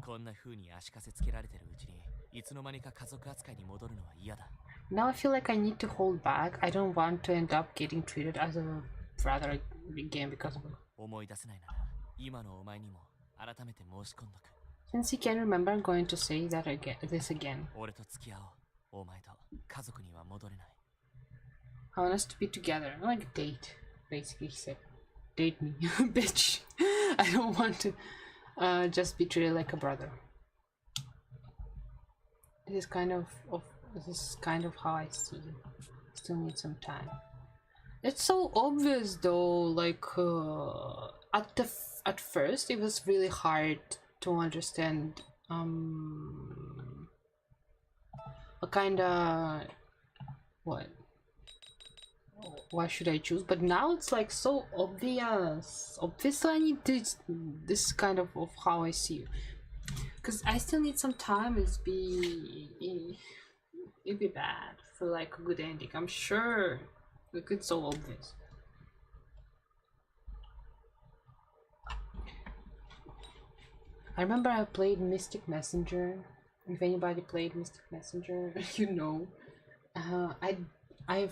こんな風に足かせつけられてるうちに、いつの間にか家族扱いに戻るのは嫌だ。 Now I feel like I need to hold back. I don't want to end up getting treated as a brother again because of it. 思い出せないなら、今のお前にも改めて申し込んどく。 Since you can't remember, I'm going to say that this again. 俺と付き合おう。お前と家族には戻れない。 I want us to be together, like a date. Basically, he said, "Date me, bitch. I don't want to just be treated like a brother." This is kind of how I see you. Still need some time. It's so obvious though. Like at first, it was really hard to understand. A kind of what? Why should I choose? But now it's like so obvious. Obviously, I need this kind of how I see you, because I still need some time. It'd be bad for like a good ending. I'm sure. Like it's so obvious. I remember I played Mystic Messenger. If anybody played Mystic Messenger, you know. I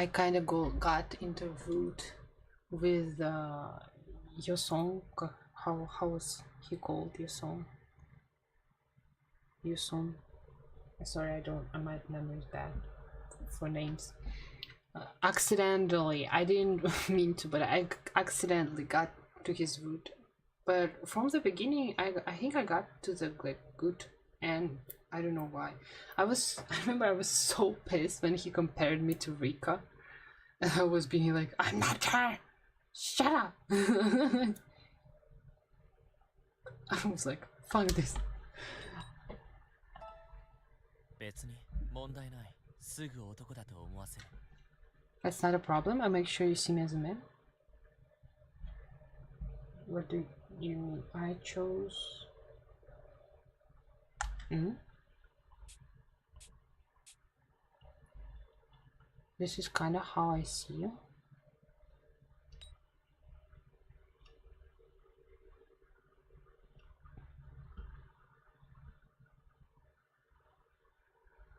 kind of got into root with your song. How was he called? Your song. Sorry, my memory is bad for names. Accidentally, I didn't mean to, but I accidentally got to his root. But from the beginning, I think I got to the like good end. I don't know why. I remember I was so pissed when he compared me to Rika. And I was being like, I'm not her! Shut up! I was like, fuck this. 別に問題ない。すぐ男だと思わせる。 That's not a problem. I'll make sure you see me as a man. What do you mean? I chose... This is kind of how I see you.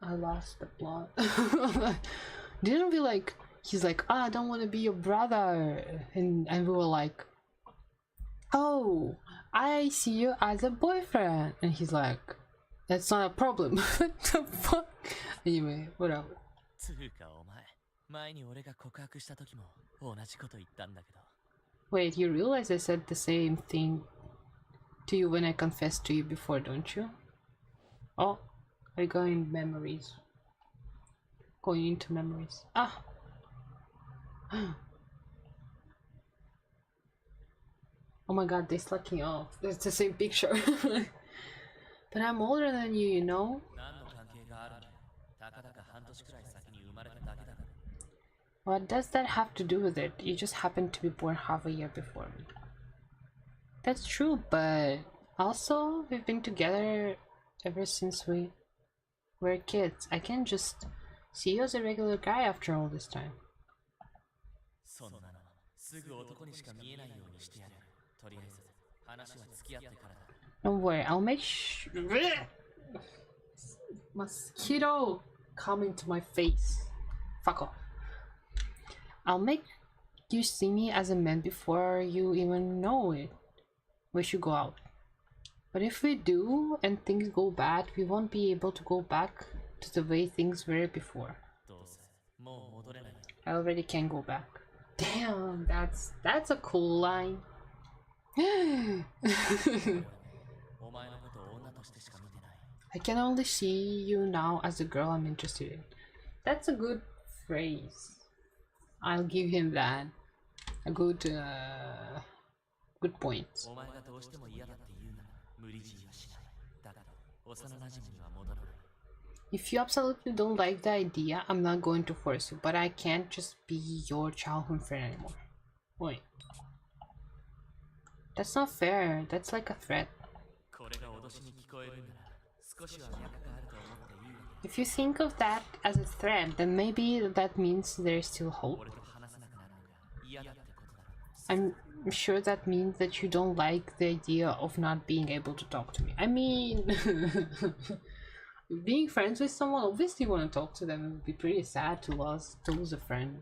I lost the plot. Didn't we like he's like, oh, I don't want to be your brother, and we were like, oh, I see you as a boyfriend, and he's like, that's not a problem. What the fuck? Anyway, whatever. つうかお前、前に俺が告白した時も同じこと言ったんだけど。 Wait, you realize I said the same thing to you when I confessed to you before, don't you? Oh, I go in memories. Going into memories. Ah! Oh my god, they're slacking off. It's the same picture. But I'm older than you, you know? 何の関係があるんだよ。たかだか半年くらい先に生まれただけだから。 What does that have to do with it? You just happened to be born half a year before me. That's true, but also we've been together ever since we were kids. I can't just see you as a regular guy after all this time. そんなのすぐ男にしか見えないようにしてやる。とりあえず話は付き合ってからだ。 Don't worry, I'll make mosquito come into my face. Fuck off. I'll make you see me as a man before you even know it. We should go out. But if we do and things go bad, we won't be able to go back to the way things were before. どうせもう戻れない。 I already can't go back. Damn, that's a cool line. お前のことを女としてしか見てない。 I can only see you now as the girl I'm interested in. That's a good phrase. I'll give him that. A good point. お前がどうしても嫌だって言うなら無理強いはしない。だから幼馴染には戻らない。 If you absolutely don't like the idea, I'm not going to force you, but I can't just be your childhood friend anymore. Wait. That's not fair. That's like a threat. これが脅しに聞こえるんなら少しは脈があると思っていいよ。 If you think of that as a threat, then maybe that means there's still hope. 俺と話せなくなるのが嫌だってことだろ。 I'm sure that means that you don't like the idea of not being able to talk to me. I mean, being friends with someone, obviously you want to talk to them. It would be pretty sad to lose a friend.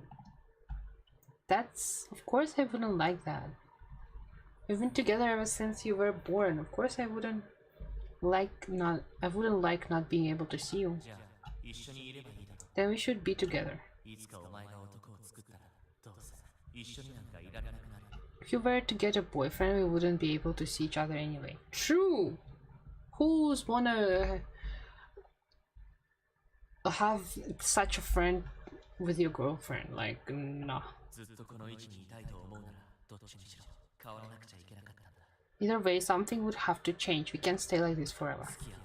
That's, of course I wouldn't like that. We've been together ever since you were born. Of course I wouldn't like not being able to see you. じゃあ一緒にいればいいだろ。 Then we should be together. いつかお前が男を作ったらどうせ一緒になんかいられなくなる。 If you were to get a boyfriend, we wouldn't be able to see each other anyway. True! Who's wanna have such a friend with your girlfriend? Like, nah. ずっとこの位置にいたいと思うならどっちにしろ変わらなくちゃいけなかったんだ。 Either way, something would have to change. We can't stay like this forever. 付き合う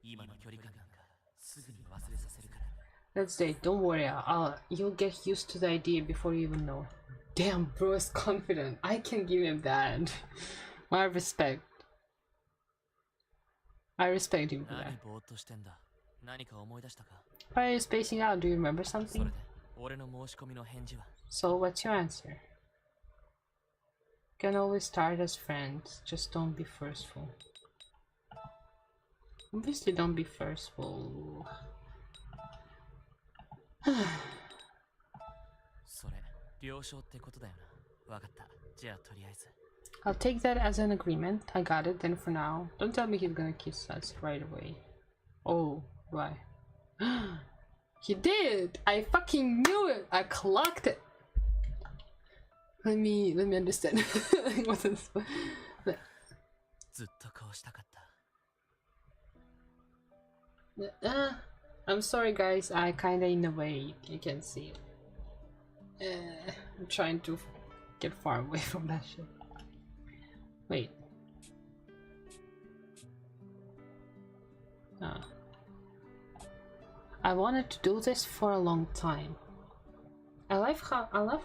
今の距離感なんかすぐに忘れさせるから。 Let's date. Don't worry. You'll get used to the idea before you even know. Damn, bro is confident. I can give him that. My respect. I respect him for that. 何ぼーっとしてんだ。何か思い出したか。 Why are you spacing out? Do you remember それ something? で俺の申し込みの返事は。 So, what's your answer? Can always start as friends. Just don't be forceful. Obviously, don't be forceful. それ了承ってことだよな。わかった。じゃあとりあえず。 I'll take that as an agreement. I got it. Then for now, don't tell me he's gonna kiss us right away. Oh, why? He did! I fucking knew it! I clocked it! Let me understand. What is this? ずっとこうしたかった。 I'm sorry guys, I kinda in the way, you can see it. I'm trying to get far away from that shit. Wait. I wanted to do this for a long time. I love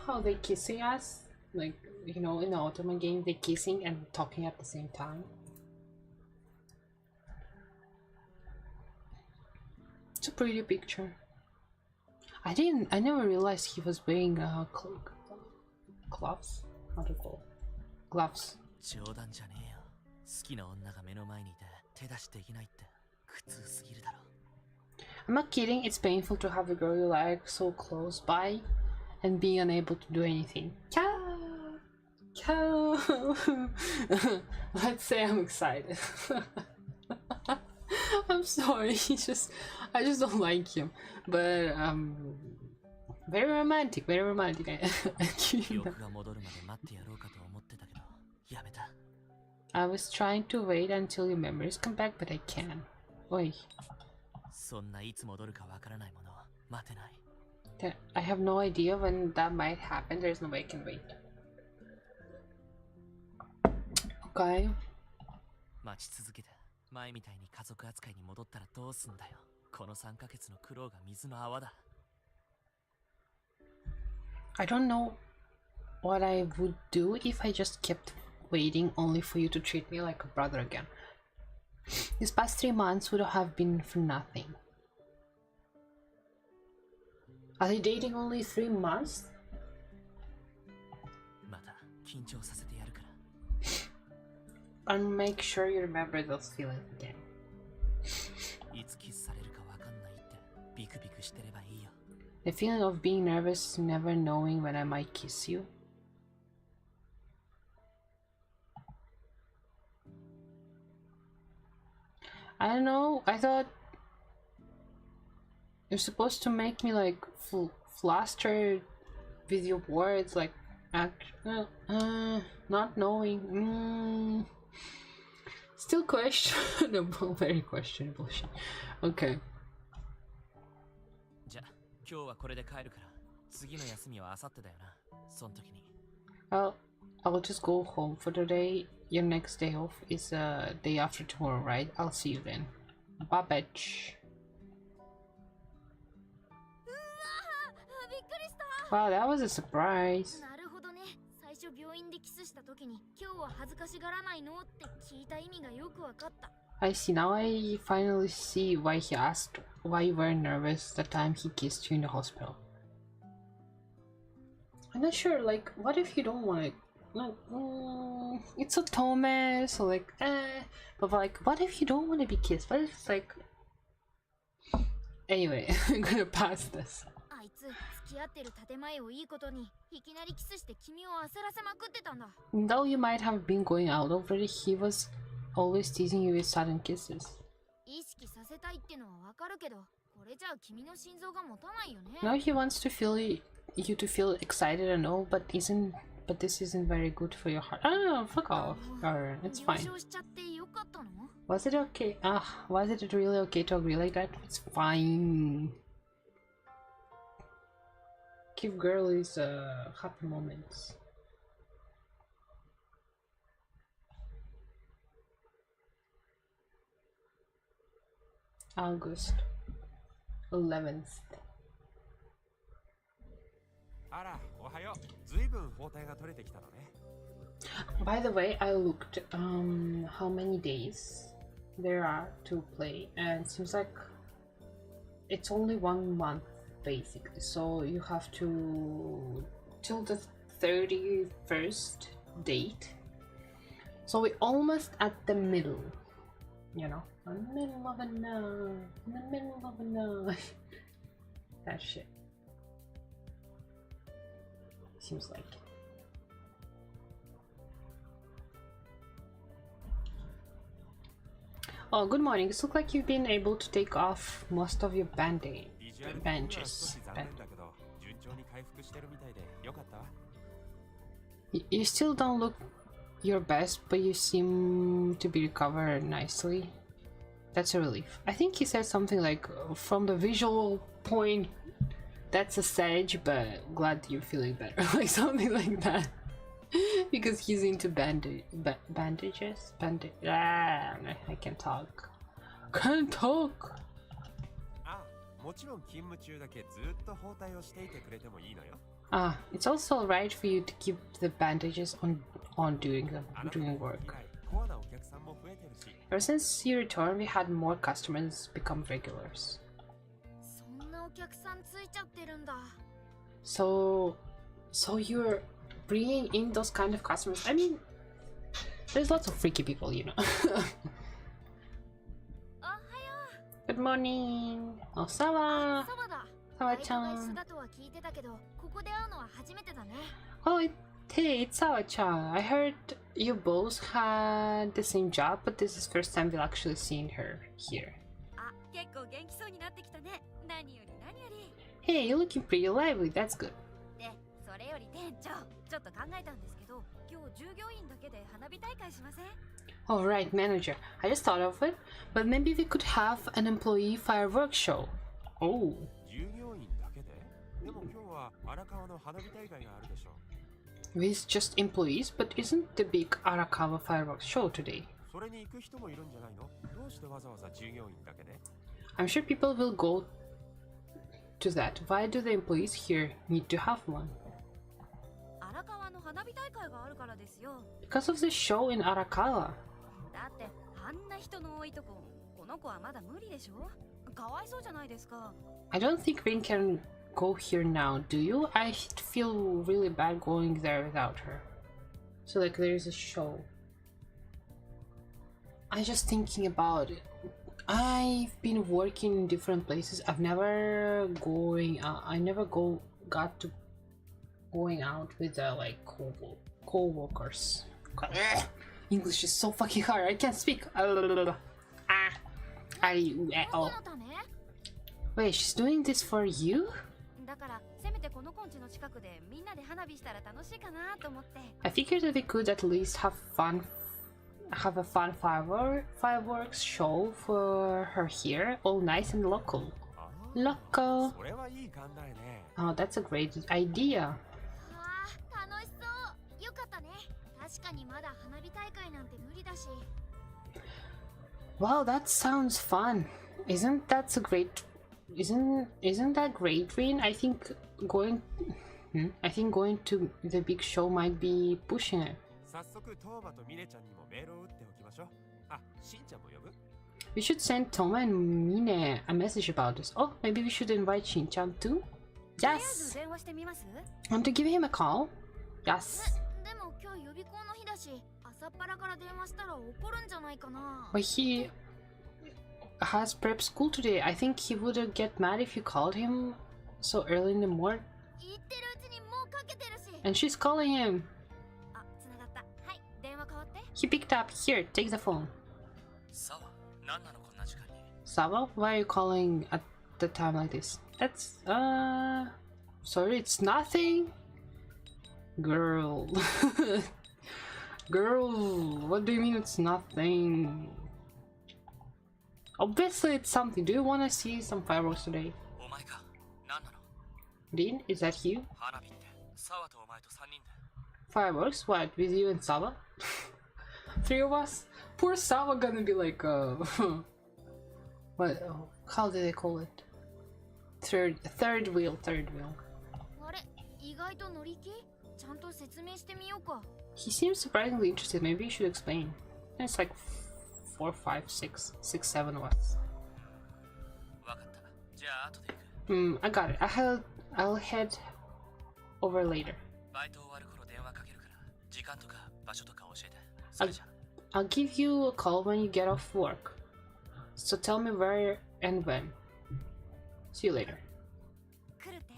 how they kissing us, like, you know, in the Ottoman game they're kissing and talking at the same time. It's a pretty picture. I never realized he was wearing gloves. How to call gloves. 冗談じゃねえよ。好きな女が目の前にいて手出しできないって苦痛すぎるだろ。 I'm not kidding, it's painful to have a girl you like so close by and being unable to do anything. Cow! Cow! Let's say I'm excited. I'm sorry, I just don't like him. But very romantic, very romantic. I was trying to wait until your memories come back, but I can't. Oi. I have no idea when that might happen. There's no way I can wait. Okay. I don't know what I would do if I just kept waiting only for you to treat me like a brother again. These past 3 months would have been for nothing. Are they dating only 3 months? And make sure you remember those feelings again. The feeling of being nervous, never knowing when I might kiss you. I don't know, I thought you're supposed to make me like flustered with your words, like not knowing. Still questionable, very questionable shit. Okay. Well, I'll just go home for the day. Your next day off is day after tomorrow, right? I'll see you then. Bye, bitch. Wow, that was a surprise. I see, now I finally see why he asked why you were nervous the time he kissed you in the hospital. I'm not sure, like, what if you don't want it? Like, it's a tome, so like, but like, what if you don't want to be kissed? What if it's like... Anyway, I'm gonna pass this. Though you might have been going out already, he was always teasing you with sudden kisses. Now he wants to feel you to feel excited and all, but this isn't very good for your heart. Oh, fuck off. Alright, it's fine. Was it okay? Was it really okay to agree like that? It's fine. Give girlies happy moments. August 11th. By the way, I looked how many days there are to play, and it seems like it's only 1 month basically, so you have to till the 31st date, so we're almost at the middle, you know, in the middle of a night, in the middle of a night. That shit seems like. Oh, good morning. It looks like you've been able to take off most of your bandages. You still don't look your best, but you seem to be recovered nicely. That's a relief. I think he said something like, from the visual point, that's a sage, but glad you're feeling better. Like something like that. Because he's into bandages? I can't talk. Can't talk! It's also alright for you to keep the bandages on during work. Ever since you returned, we had more customers become regulars. So you're bringing in those kind of customers? I mean, there's lots of freaky people, you know. Good morning. Oh, Sawa. バイトが一緒 Sawa-chan. だとは聞いてたけど、ここで会うのは初めてだね。 Oh, hey, it's Sawa-chan. I heard you both had the same job, but this is first time we've actually seen her here. あ、結構元気そうになってきたね。何より何より。 Hey, you're looking pretty lively. That's good. で、それより店長、ちょっと考えたんですけど、今日従業員だけで花火大会しません？ All right, manager. I just thought of it, but maybe we could have an employee fireworks show. Oh. 従業員だけででも今日は荒川の花火大会があるでしょ With just employees, but isn't the big Arakawa fireworks show today? それに行く人もいるんじゃないのどうしてわざわざ従業員だけで I'm sure people will go to that. Why do the employees here need to have one? 荒川の花火大会があるからですよ。 Because of the show in Arakawa. だってあんな人の多いとこ、この子はまだ無理でしょ。かわいそうじゃないですか。 I don't think Rin can go here now, do you? I feel really bad going there without her. So like there's a show. I just thinking about it. I've been working in different places. I've never I never got to going out with like co-workers. God, English is so fucking hard. I can't speak. Oh. Wait, she's doing this for you? だからせめてこのコンチの近くでみんなで花火したら楽しいかなと思って。 I figured that we could at least have a fun fireworks show for her here, all nice and local. Local. それはいい考えね Oh, that's a great idea. ああ、楽しそう。よかったね。確かにまだ花火大会なんて無理だし。 Wow, that sounds fun. Isn't that great, Rin? I think going to the big show might be pushing it. 早速トーマとミネちゃんにもメールを打っておきましょうあ、しんちゃんも呼ぶ We should send Toma and Mine a message about this. Oh, maybe we should invite Shin-chan too? とりあえず Yes! 電話してみます？ Want to give him a call? Yes. でも今日予備校の日だし、朝っぱらから電話したら怒るんじゃないかな。 But he has prep school today. I think he would get mad if you called him so early in the morning. 言ってるうちにもうかけてるし。 And she's calling him. あ、繋がった。はい、電話変わって。 He picked up. Here, take the phone. さあ、何なのこんな時間に。 Saba, why are you calling at the time like this? That's sorry, it's nothing. Girl. Girl, what do you mean it's nothing? Obviously it's something. Do you want to see some fireworks today? お前か、何なの Dean, is that you? 花火って、沢とお前と3人で。 Fireworks? What, with you and Saba? 3 of us? Poor Saba gonna be like what, how do they call it? Third wheel. あれ、意外と乗り気？ちゃんと説明してみようか。 He seems surprisingly interested. Maybe you should explain. It's like 4, 5, 6, 7 of us. わかった。じゃあ後で行く。I got it. I'll head over later. バイト終わる頃電話かけるから、時間とか場所とか教えて。それじゃ。I'll give you a call when you get off work. So tell me where and when. See you later. 来るって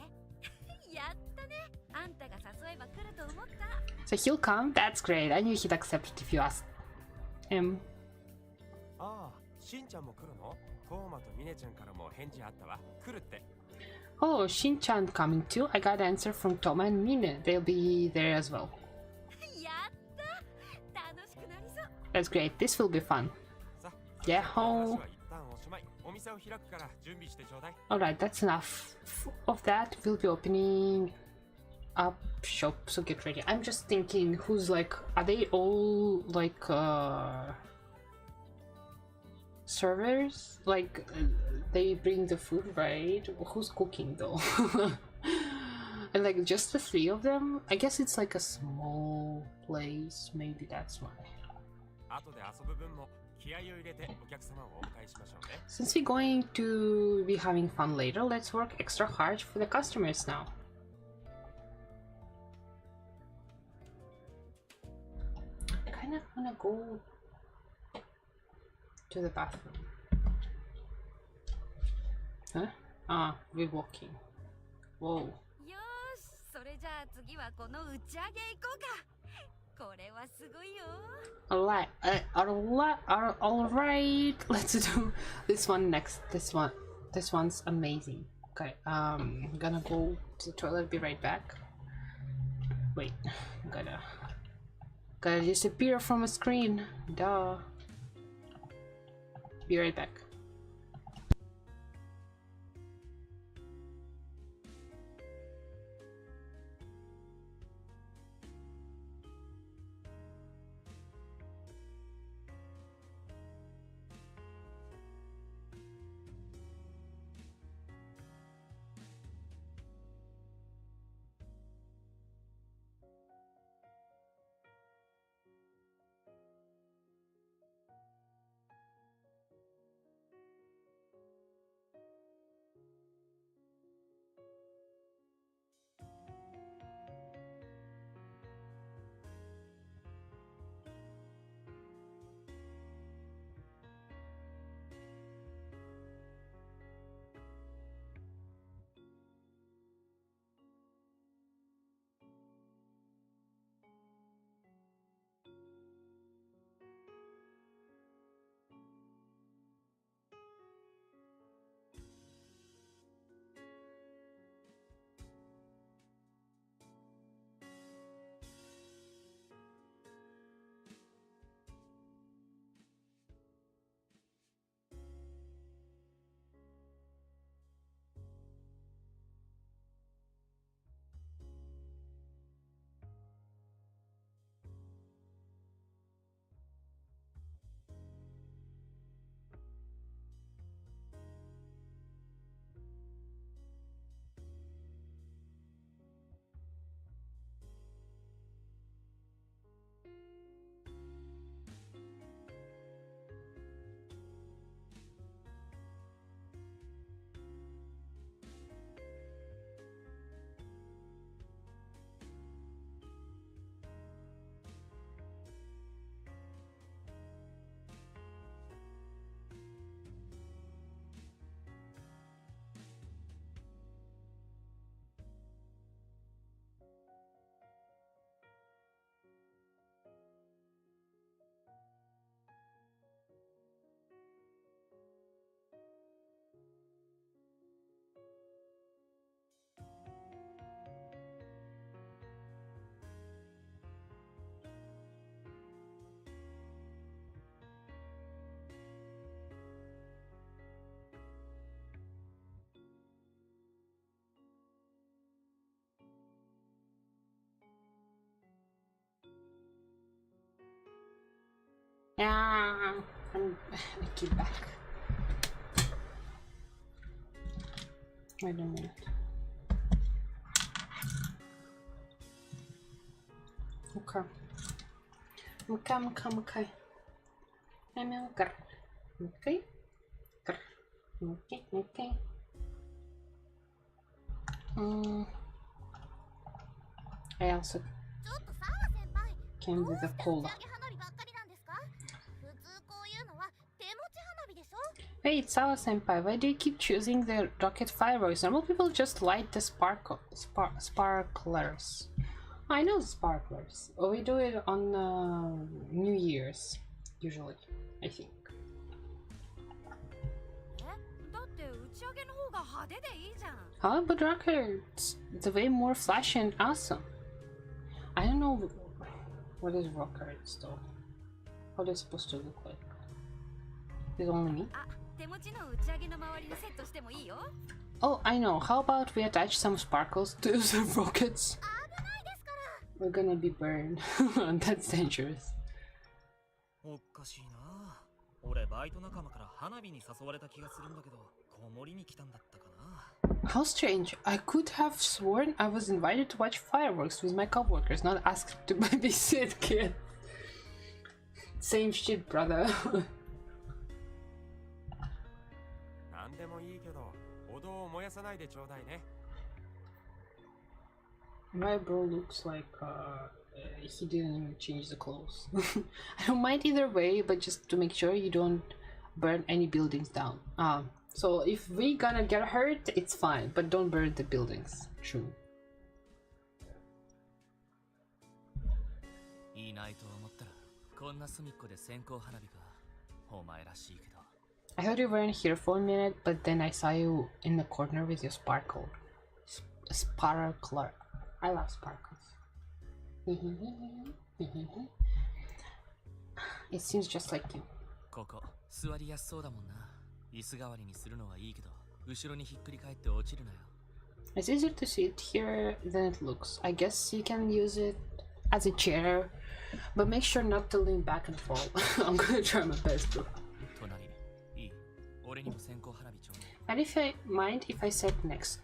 やったね。あんたが誘えば来ると思った。 So he'll come? That's great. I knew he'd accept it if you asked him. ああ、しんちゃんも来るのトーマとミネちゃんからも返事あったわ来るって Oh, Shin-chan coming too? I got an answer from Toma and Mine. They'll be there as well. やった楽しくなりそう。 That's great. This will be fun. さあ Yeah, 話 ho. は一旦おしまいお店を開くから準備してちょうだい Alright, that's enough of that. We'll be opening up shop, so get ready. I'm just thinking who's like, are they all like servers? Like they bring the food, right? Who's cooking though? And like just the 3 of them? I guess it's like a small place, maybe that's why. 後で遊ぶ分も気合を入れてお客様をお迎えしましょうね Since we're going to be having fun later, let's work extra hard for the customers now. I kind of want to go to the bathroom. Huh? Ah, we're walking. Whoa. よーし、それじゃあ次はこの打ち上げ行こうか。これはすごいよ。Alright, alright. Let's do this one next. This one's amazing. Okay, I'm gonna go to the toilet. Be right back. Wait, gotta disappear from a screen. Duh. Be right back. Yeah, I keep back. Wait a minute. Okay. Okay. I'm okay. Okay. Okay. I also came with a cola. Wait, Sawa Senpai, why do you keep choosing the rocket fireworks? Normal people just light the sparklers. I know sparklers. Oh, we do it on New Year's, usually, I think. How about rockets? It's way more flashy and awesome. I don't know what is rockets though. How they're supposed to look like. Is it only me? Oh, I know. How about we attach some sparkles to the rockets? We're gonna be burned. That's dangerous. How strange. I could have sworn I was invited to watch fireworks with my coworkers, not asked to babysit kids. Same shit, brother. My bro looks like he didn't even change the clothes. I don't mind either way, but just to make sure you don't burn any buildings down. So if we gonna get hurt, it's fine, but don't burn the buildings. True. いいないと思ったらこんな隅っこで線香花火か。お前らしいけど。I thought you weren't here for a minute, but then I saw you in the corner with your sparkle. Sparkler. I love sparkles. It seems just like you. ここ座りやすそうだもんな。椅子代わりにするのはいいけど、後ろにひっくり返って落ちるなよ。It's easier to sit here than it looks. I guess you can use it as a chair, but make sure not to lean back and fall. I'm gonna try my best though. 隣、いい。俺にも線香花火ちょうだい。And if I mind if I sit next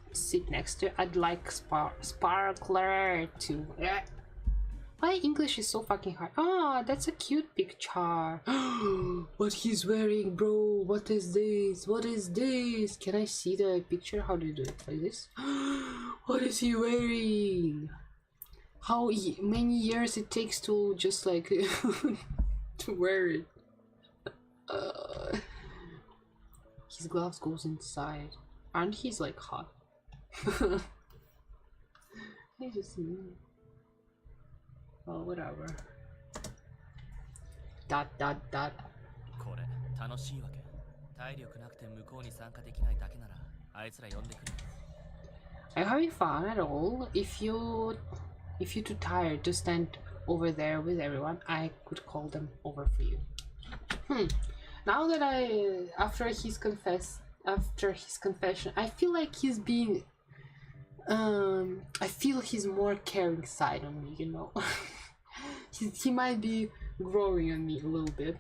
to it, I'd like sparkler too. My English is so fucking hard. Ah, that's a cute picture. What he's wearing, bro? What is this? What is this? Can I see the picture? How do you do it? Like this? What is he wearing? How many years it takes to just like to wear it? His gloves goes inside. Aren't he's like hot? He's just mean. Oh, whatever. Dot dot dot. これ楽しいわけ。体力なくて向こうに参加できないだけならあいつら呼んでくる。Are you having fun at all? If you're too tired to stand over there with everyone, I could call them over for you. Now that after his confession, I feel like he's being I feel his more caring side on me, you know. he might be growing on me a little bit.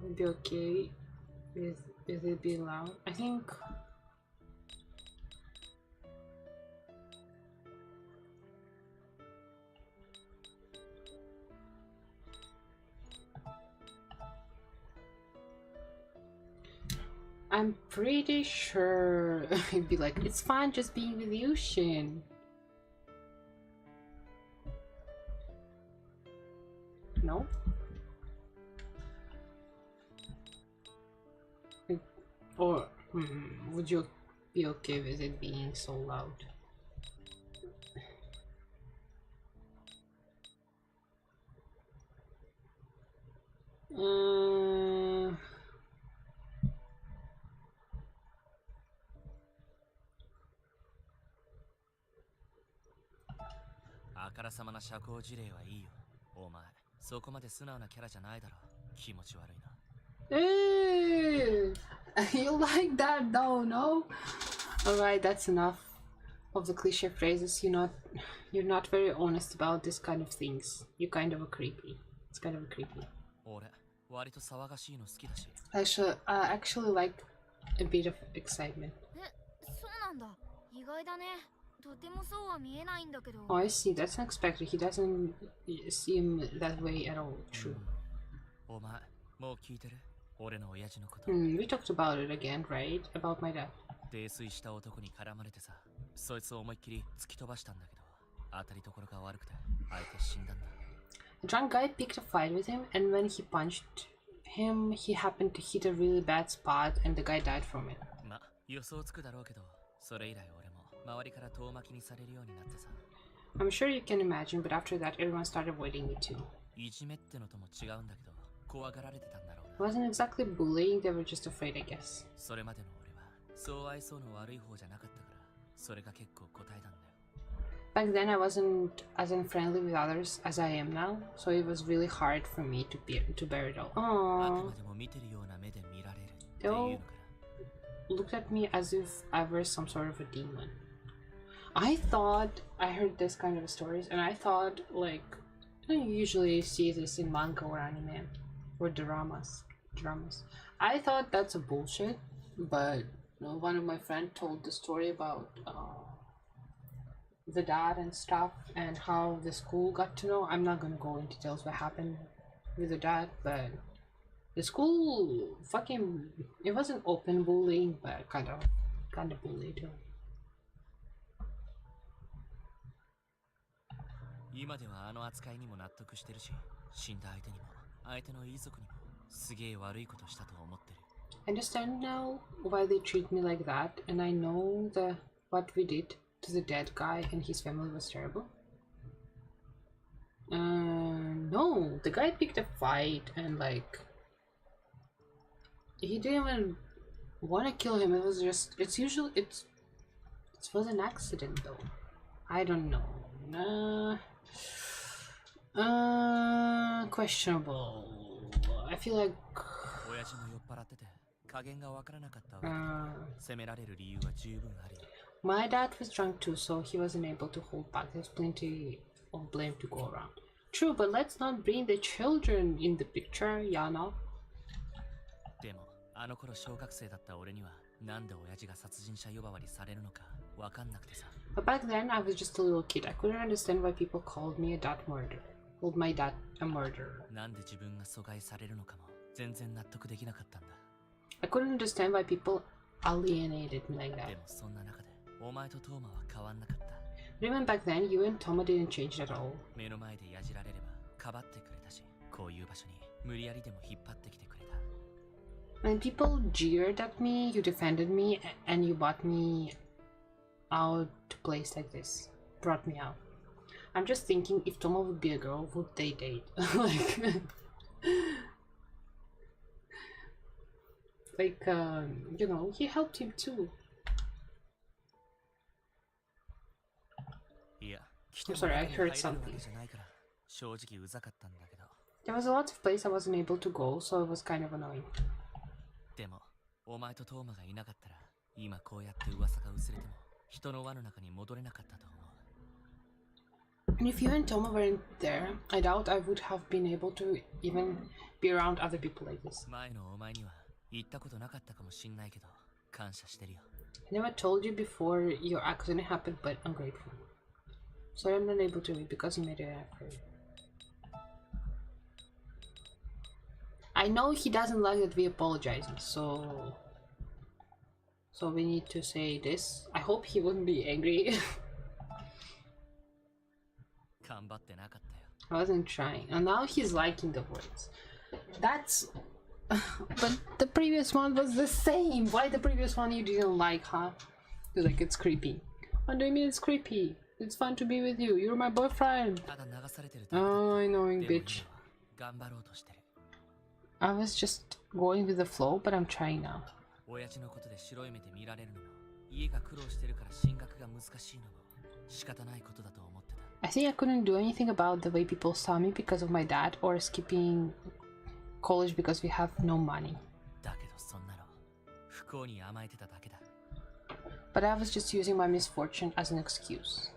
I'd be okay with it being loud. I think I'm pretty sure it'd be like, it's fine just being with you, Shin. No? Or would you be okay with it being so loud?あからさまな社交辞令はいいよ。お前、そこまで素直なキャラじゃないだろ。気持ち悪いな。Hey, you like that though, no? Alright, that's enough of the cliche phrases. You're not very honest about this kind of things. You're kind of a creepy. It's kind of a creepy. 俺、割と騒がしいの好きだし。I actually like a bit of excitement. そうなんだ。意外だね。とてもそうは見えないんだけど。Oh, I see. That's unexpected. He doesn't seem that way at all. True. お前、もう聞いてる？俺の親父のこと。We talked about it again, right? About my dad. 泥酔した男に絡まれてさ、そいつを思いっきり突き飛ばしたんだけど、当たりどころが悪くて、相手死んだんだ。A drunk guy picked a fight with him, and when he punched him, he happened to hit a really bad spot, and the guy died from it. ま、予想つくだろうけど、それ以来俺も周りから遠巻きにされるようになってさ。I'm sure you can imagine, but after that, everyone started avoiding me too. いじめってのとも違うんだけど、怖がられてたんだろう It wasn't exactly bullying, they were just afraid, I guess. それまでの俺は、そう愛想の悪い方じゃなかったから、それが結構答えたんだよ。Back then, I wasn't as unfriendly with others as I am now, so it was really hard for me to bear it all. あ Aww. くまでも見てるような目で見られるって They いう all のから。 looked at me as if I were some sort of a demon. I thought I heard this kind of stories, and I thought like you usually see this in manga or anime or dramas. I thought that's a bullshit, but one of my friends told the story about the dad and stuff and how the school got to know. I'm not gonna go into details what happened with the dad, but the school fucking it wasn't open bullying, but kind of bully too. 今ではあの扱いにも納得してるし、死んだ相手にも相手の遺族にもすげえ悪いことしたと思ってる。 I understand now why they treat me like that, and I know the what we did to the dead guy and his family was terrible. No, the guy picked a fight and like he didn't even want to kill him. It was just it was an accident though. I don't know. Questionable. I feel like 親父も酔っ払ってて加減がわからなかったわけだから責められる理由は十分あるよ。 my dad was drunk too, so he wasn't able to hold back. There's plenty of blame to go around. True, but let's not bring the children in the picture, Yana. でもあの頃小学生だった俺にはなんで親父が殺人者呼ばわりされるのかわかんなくてさ。 But back then, I was just a little kid. I couldn't understand why people called me a dad murderer. Called my dad a murderer. なんで自分が阻害されるのかも全然納得できなかったんだ。 I couldn't understand why people alienated me like that. でもそんな中でお前とトーマは変わんなかった。 But even back then, you and Toma didn't change at all. 目の前でやじられればかばってくれたし、こういう場所に無理やりでも引っ張ってきてくれた。 When people jeered at me, you defended me, and you brought me out to place like this. Brought me out. I'm just thinking, if Toma would be a girl, would they date? You know, he helped him too. いや、 I'm sorry, I heard something. じゃないから正直うざかったんだけど。 There was a lot of places I wasn't able to go, so it was kind of annoying. でもお前とトーマがいなかったら今こうやって噂が薄れても人の輪の中に戻れなかったと思う。 And if you and Toma weren't there, I doubt I would have been able to even be around other people like this. 前のお前には言ったことなかったかもしんないけど感謝してるよ。 I never told you before your accident happened, but I'm grateful. Sorry I'm not able to read because you made an effort. I know he doesn't like that we apologize, so we need to say this. I hope he wouldn't be angry. 頑張ってなかったよ。 I wasn't trying. And now he's liking the words. That's... But the previous one was the same. Why the previous one you didn't like, huh? You're like, it's creepy. What do you mean it's creepy? It's fun to be with you. You're my boyfriend. ただ流されてるだけだ。 Oh, annoying でも bitch. 今頑張ろうとしてる。 I was just going with the flow, but I'm trying now. 親父のことで白い目で見られるのも家が苦労してるから進学が難しいのも仕方ないことだと思ってた。 I think I couldn't do anything about the way people saw me because of my dad or skipping college because we have no money. だけどそんなの不幸に甘えてただけだ。 But I was just using my misfortune as an excuse.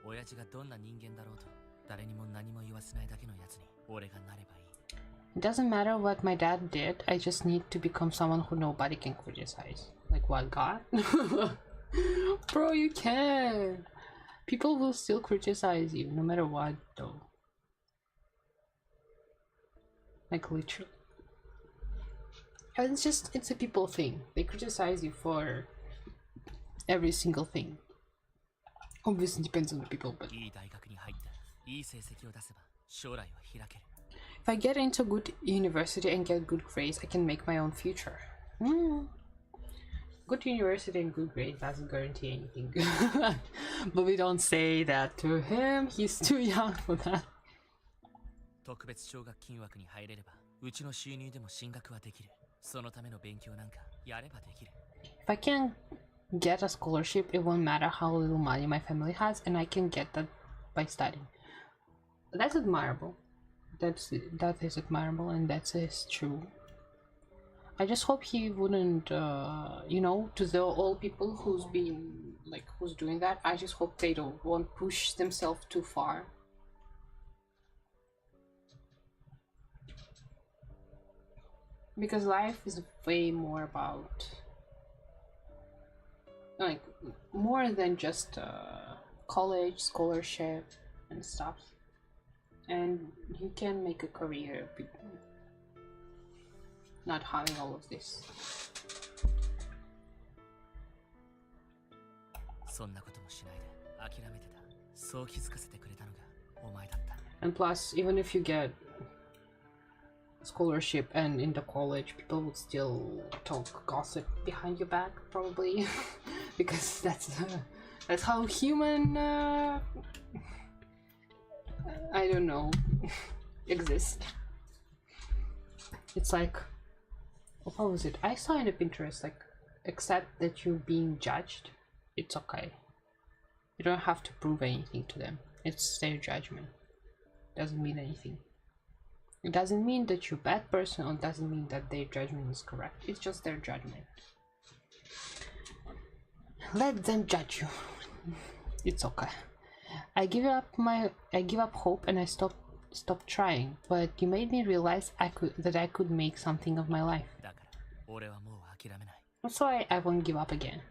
親父がどんな人間だろうと誰にも何も言わせないだけのやつに俺がなればいい。 It doesn't matter what my dad did, I just need to become someone who nobody can criticize. Like what, God? Bro, you can! People will still criticize you, no matter what, though. Like literally. And it's a people thing. They criticize you for every single thing. Obviously depends on the people, but いい大学に入っていい成績を出せば将来は開ける。 if I get into a good university and get good grades, I can make my own future. Good university and good grades doesn't guarantee anything. But we don't say that to him. He's too young for that. 特別奨学金枠に入れればうちの収入でも進学はできる。そのための勉強なんかやればできる。 If I can get a scholarship, it won't matter how little money my family has, and I can get that by studying. That's admirable. That is admirable, and that is true. I just hope he wouldn't, you know, to the old people who's doing that. I just hope they won't push themselves too far. Because life is way more about, like, more than just college, scholarship, and stuff. And you can make a career not having all of this. そんなこともしないで諦めてた。そう気づかせてくれたのがお前だった。 And plus, even if you get scholarship and in the college, people would still talk gossip behind your back, probably, because that's how human I don't know exist. It's like, what was it? I saw in the Pinterest, like, accept that you're being judged. It's okay. You don't have to prove anything to them. It's their judgment. Doesn't mean anything. It doesn't mean that you're a bad person, or doesn't mean that their judgment is correct. It's just their judgment. Let them judge you. It's okay. I give up hope and I stop trying, but you made me realize I could make something of my life. That's why I won't give up again.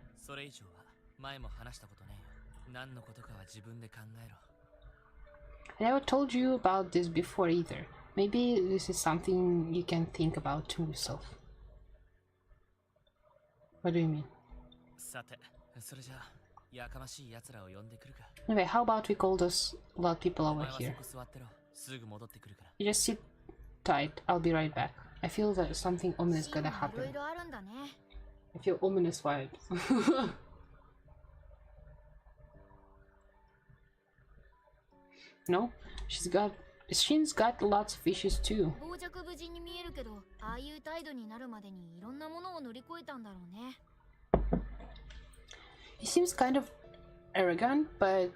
I never told you about this before either. Maybe this is something you can think about to yourself. What do you mean? Anyway, how about we call those loud people over here? You just sit tight, I'll be right back. I feel that something ominous gonna happen. I feel ominous vibes. No? Shin's got lots of issues too. He seems kind of arrogant, but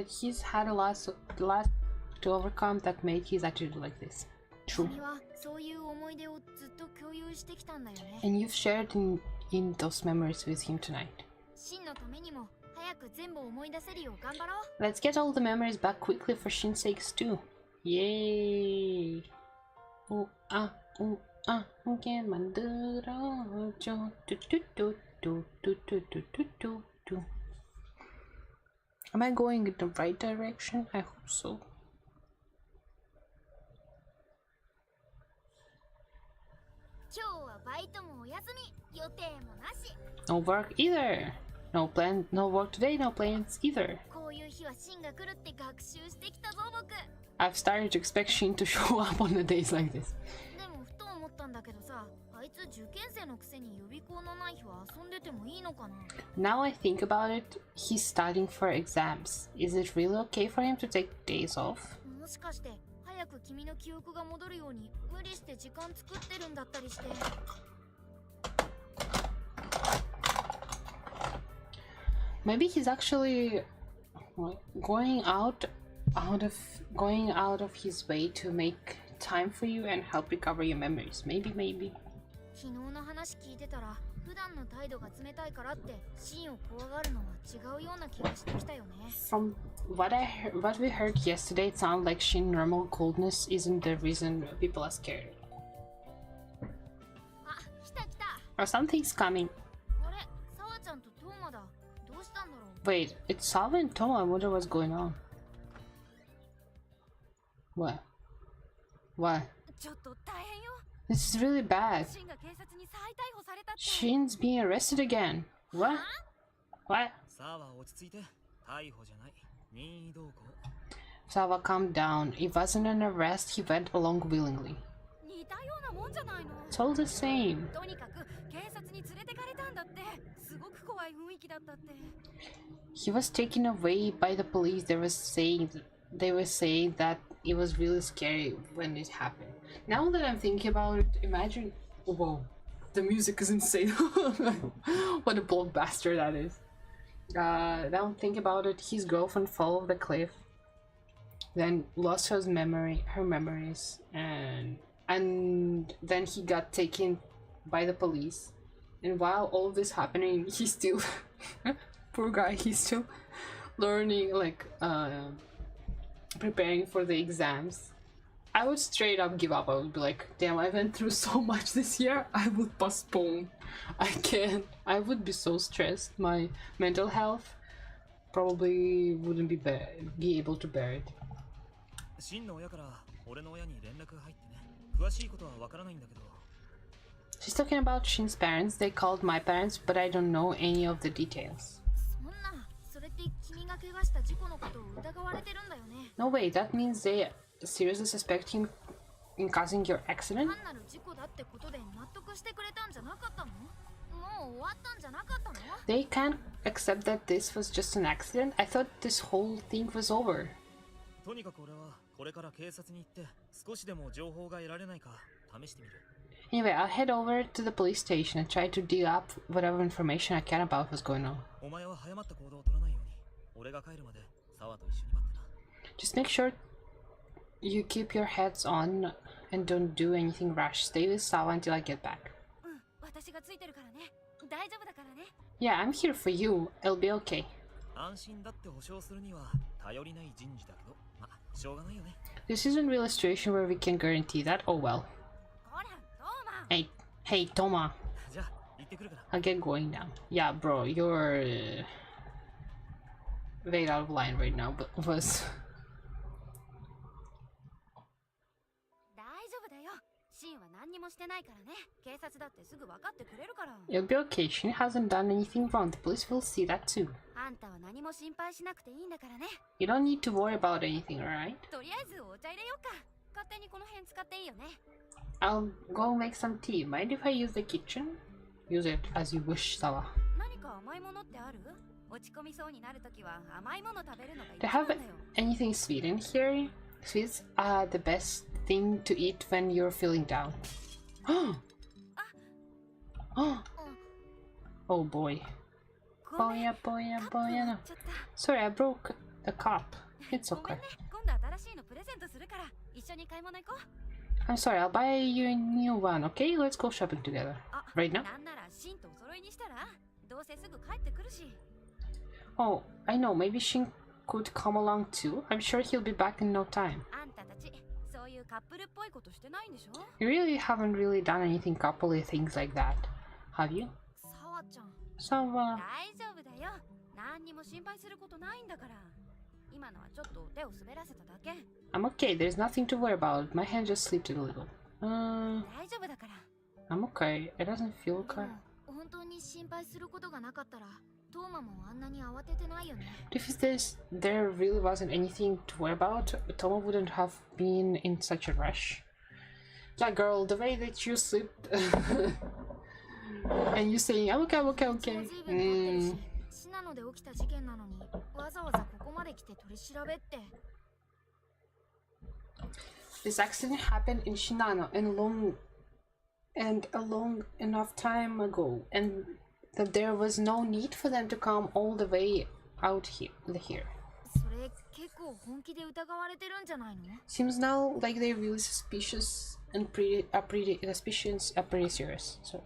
he's had a lot to overcome that made his attitude like this. True. And you've shared in those memories with him tonight. Let's get all the memories back quickly for Shin's sakes too. Yay! Am I going in the right direction? I hope so. No work either. No work today, no plans either. I've started to expect Shin to show up on the days like this. Now I think about it, he's studying for exams. Is it really okay for him to take days off? Maybe he's actually going out of his way to make time for you and help recover your memories. Maybe. From what we heard yesterday, it sounded like Shin normal coldness isn't the reason people are scared. Or something's coming. Wait, it's Sawa and Toma. I wonder what's going on. What? This is really bad. Shin's being arrested again. What? Sawa, calm down. It wasn't an arrest, he went along willingly. It's all the same. He was taken away by the police. They were saying that it was really scary when it happened. Now that I'm thinking about it, imagine, whoa, the music is insane. What a blockbuster that is. Now I'm thinking about it, his girlfriend fell off the cliff, then lost her memories, and then he got taken by the police. And while all this happening, he's still poor guy, he's still learning, like preparing for the exams. I would straight up give up. I would be like, damn, I went through so much this year, I would postpone. I can't. I would be so stressed. My mental health probably wouldn't be able to bear it. She's talking about Shin's parents. They called my parents, but I don't know any of the details. No way, that means they seriously suspect him in causing your accident? 単なる事故だってことで納得してくれたんじゃなかったの？もう終わったんじゃなかったの？ They can't accept that this was just an accident? I thought this whole thing was over. とにかく俺はこれから警察に行って少しでも情報が得られないか試してみる。 Anyway, I'll head over to the police station and try to dig up whatever information I can about what's going on. お前は早まった行動を取らないように俺が帰るまで沢と一緒に待ってな。 Just make sure you keep your heads on and don't do anything rash. Stay with Sawa until I get back. うん、私がついてるからね。大丈夫だからね。 Yeah, I'm here for you. I'll be okay. 安心だって保証するには頼りない人事だけど、まあしょうがないよね。 This isn't really a situation where we can guarantee that. Oh well. ほら、トーマ。 Hey, Toma. じゃあ行ってくるから。 I'll get going now. Yeah, bro, you're way out of line right now, but was 大丈夫だよ。シンは何にもしてないからね。警察だってすぐ分かってくれるから。 it'll be okay. She hasn't done anything wrong. The police will see that too. あんたは何も心配しなくていいんだからね。 You don't need to worry about anything, alright? とりあえずお茶入れようか。勝手にこの辺使っていいよね。 I'll go make some tea. Mind if I use the kitchen? Use it as you wish, Sawa. 何か甘いものってある？落ち込みそうになるときは甘いもの食べるのが They 一番 have だよ。 anything sweet in here? Sweets are the best thing to eat when you're feeling down. Oh boy. ごめん。 Boya, boya, カップ boya. 割 No. っちゃった Sorry, I broke the cup. It's ごめ okay. んね。今度新しいのプレゼントするから一緒に買い物行こう。 I'm sorry, I'll buy you a new one, okay? Let's go shopping together. あ、 Right now? なんならシンとお揃いにしたらどうせすぐ帰ってくるし。 Oh, I know. Maybe Shin could come along too. I'm sure he'll be back in no time. あんたたちそういうカップルっぽいことしてないんでしょ？ You really haven't really done anything coupley things like that, have you? サワちゃん。 Sawa. 大丈夫だよ。何にも心配することないんだから。今のはちょっと手を滑らせただけ。 I'm okay. There's nothing to worry about. My hand just slipped a little. 大丈夫だから。 I'm okay. It doesn't feel で okay. も本当に心配することがなかったら、トーマもあんなに慌ててないよね。 If there really wasn't anything to worry about, Toma wouldn't have been in such a rush. Yeah, girl, the way that you slipped and you saying, I'm okay, I'm okay, I'm 一応 okay. 随分経ってるし、シナノで起きた事件なのに、わざわざここまで来て取り調べって。 This accident happened in Shinano and a long enough time ago, and that there was no need for them to come all the way out here. それ結構本気で疑われてるんじゃないの？ Seems now like they're really suspicious and suspicions are pretty serious. So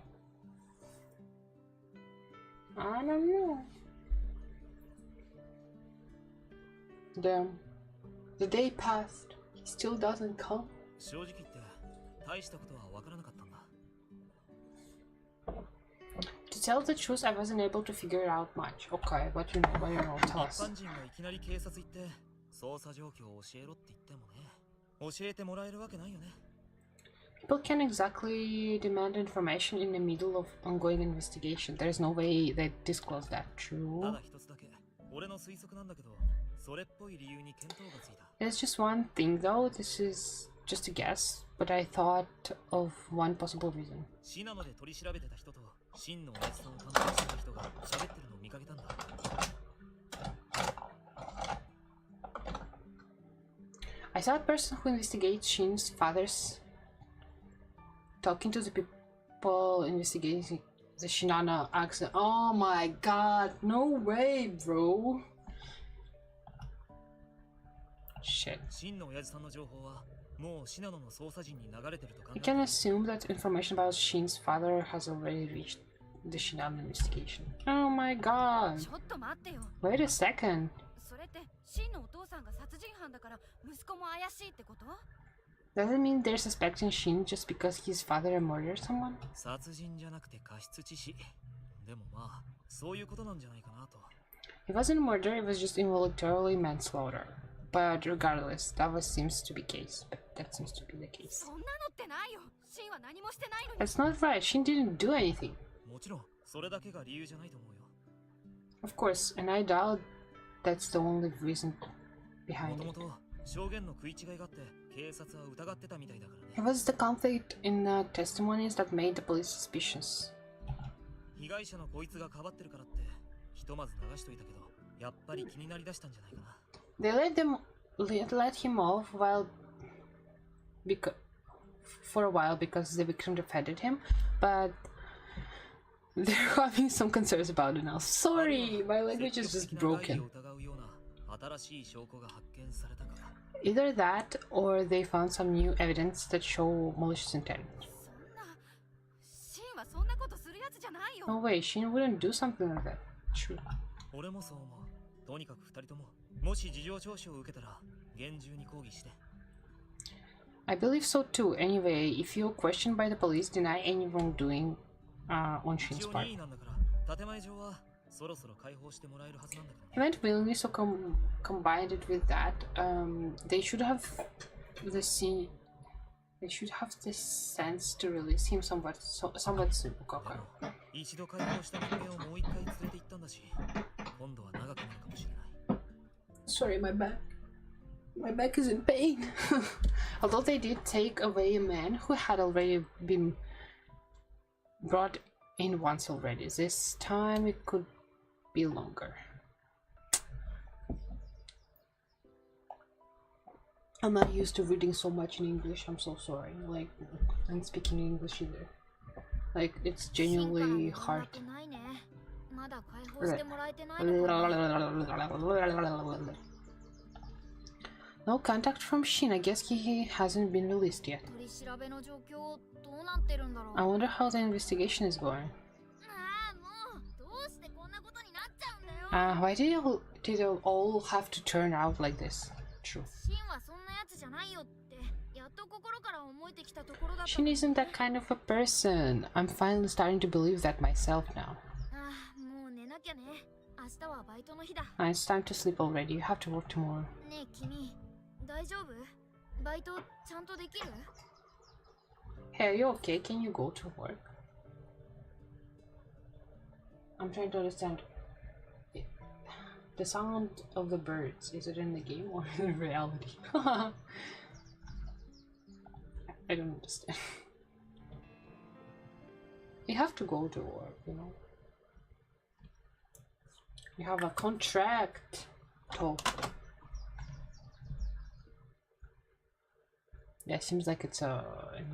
I don't know. Damn, the day passed. He still doesn't come. 正直言って大したことは分からなかったんだ。 To tell the truth, I wasn't able to figure it out much. Okay, what you know, tell 一 us. 般人がいきなり警察行って捜査状況を教えろって言ってもね、教えてもらえるわけないよね。 People can't exactly demand information in the middle of ongoing investigation. There's no way they disclose that. た True. だ一つだけ俺の推測なんだけど、それっぽい理由に見当がついた。 There's just one thing though. This is just a guess, but I thought of one possible reason. シナノで取り調べてた人と真のおやつさんを担当してた人が喋ってるのを見かけたんだ。 I saw a person who investigates Shin's father's talking to the people investigating the Shinano accident. Oh my god, no way, bro. Shit. 真の親父さんの情報はもうシナノの捜査陣に流れてると考 We え can assume that information about Shin's father has already reached the Shinano investigation. Oh my god. ちょっと待ってよ。 Wait a second. それってシンのお父さんが殺人犯だから息子も怪しいってこと？ Does it mean they're suspecting Shin just because his father murdered someone? 殺人じゃなくて過失致死。でもまあそういうことなんじゃないかなと。 It wasn't murder, it was just involuntary manslaughter. But regardless, seems to be case. That seems to be the case. そんなのってないよ。シンは何もしてないのに。 That's not right. Shin didn't do anything. もちろんそれだけが理由じゃないと思うよ。 Of course, and I doubt that's the only reason も behind とも it. と証言の食い違いがあって警察は疑ってたみたいだからね。 It was the conflict in the testimonies that made the police suspicious. 被害者のこいつがかばってるからってひとまず流しといたけど、やっぱり気になりだしたんじゃないかな。 They let him off for a while because the victim defended him, but they're having some concerns about it now. Sorry, my language is just broken. Either that or they found some new evidence that show malicious intent. No way, Shin wouldn't do something like that. True. 俺もそう思う。とにかく二人とももし事情聴取を受けたら厳重に抗議して。 I believe so too. Anyway, if you're questioned by the police, deny any wrongdoing on Shin's part. He went willingly, so combined it with that. They should have the sense to release him somewhat soon. Okay. Sorry, my back. My back is in pain. Although they did take away a man who had already been brought in once already. This time it could be longer. I'm not used to reading so much in English. I'm so sorry. Like, I'm speaking English either. Like, it's genuinely hard. No contact from Shin. I guess he hasn't been released yet. I wonder how the investigation is going. Why did it all have to turn out like this? True. Shin isn't that kind of a person. I'm finally starting to believe that myself now. It's time to sleep already. You have to work tomorrow. Hey, are you okay? Can you go to work? I'm trying to understand. The sound of the birds, is it in the game or in reality? I don't understand. You have to go to work, you know. You have a contract. Yeah, it seems like it's in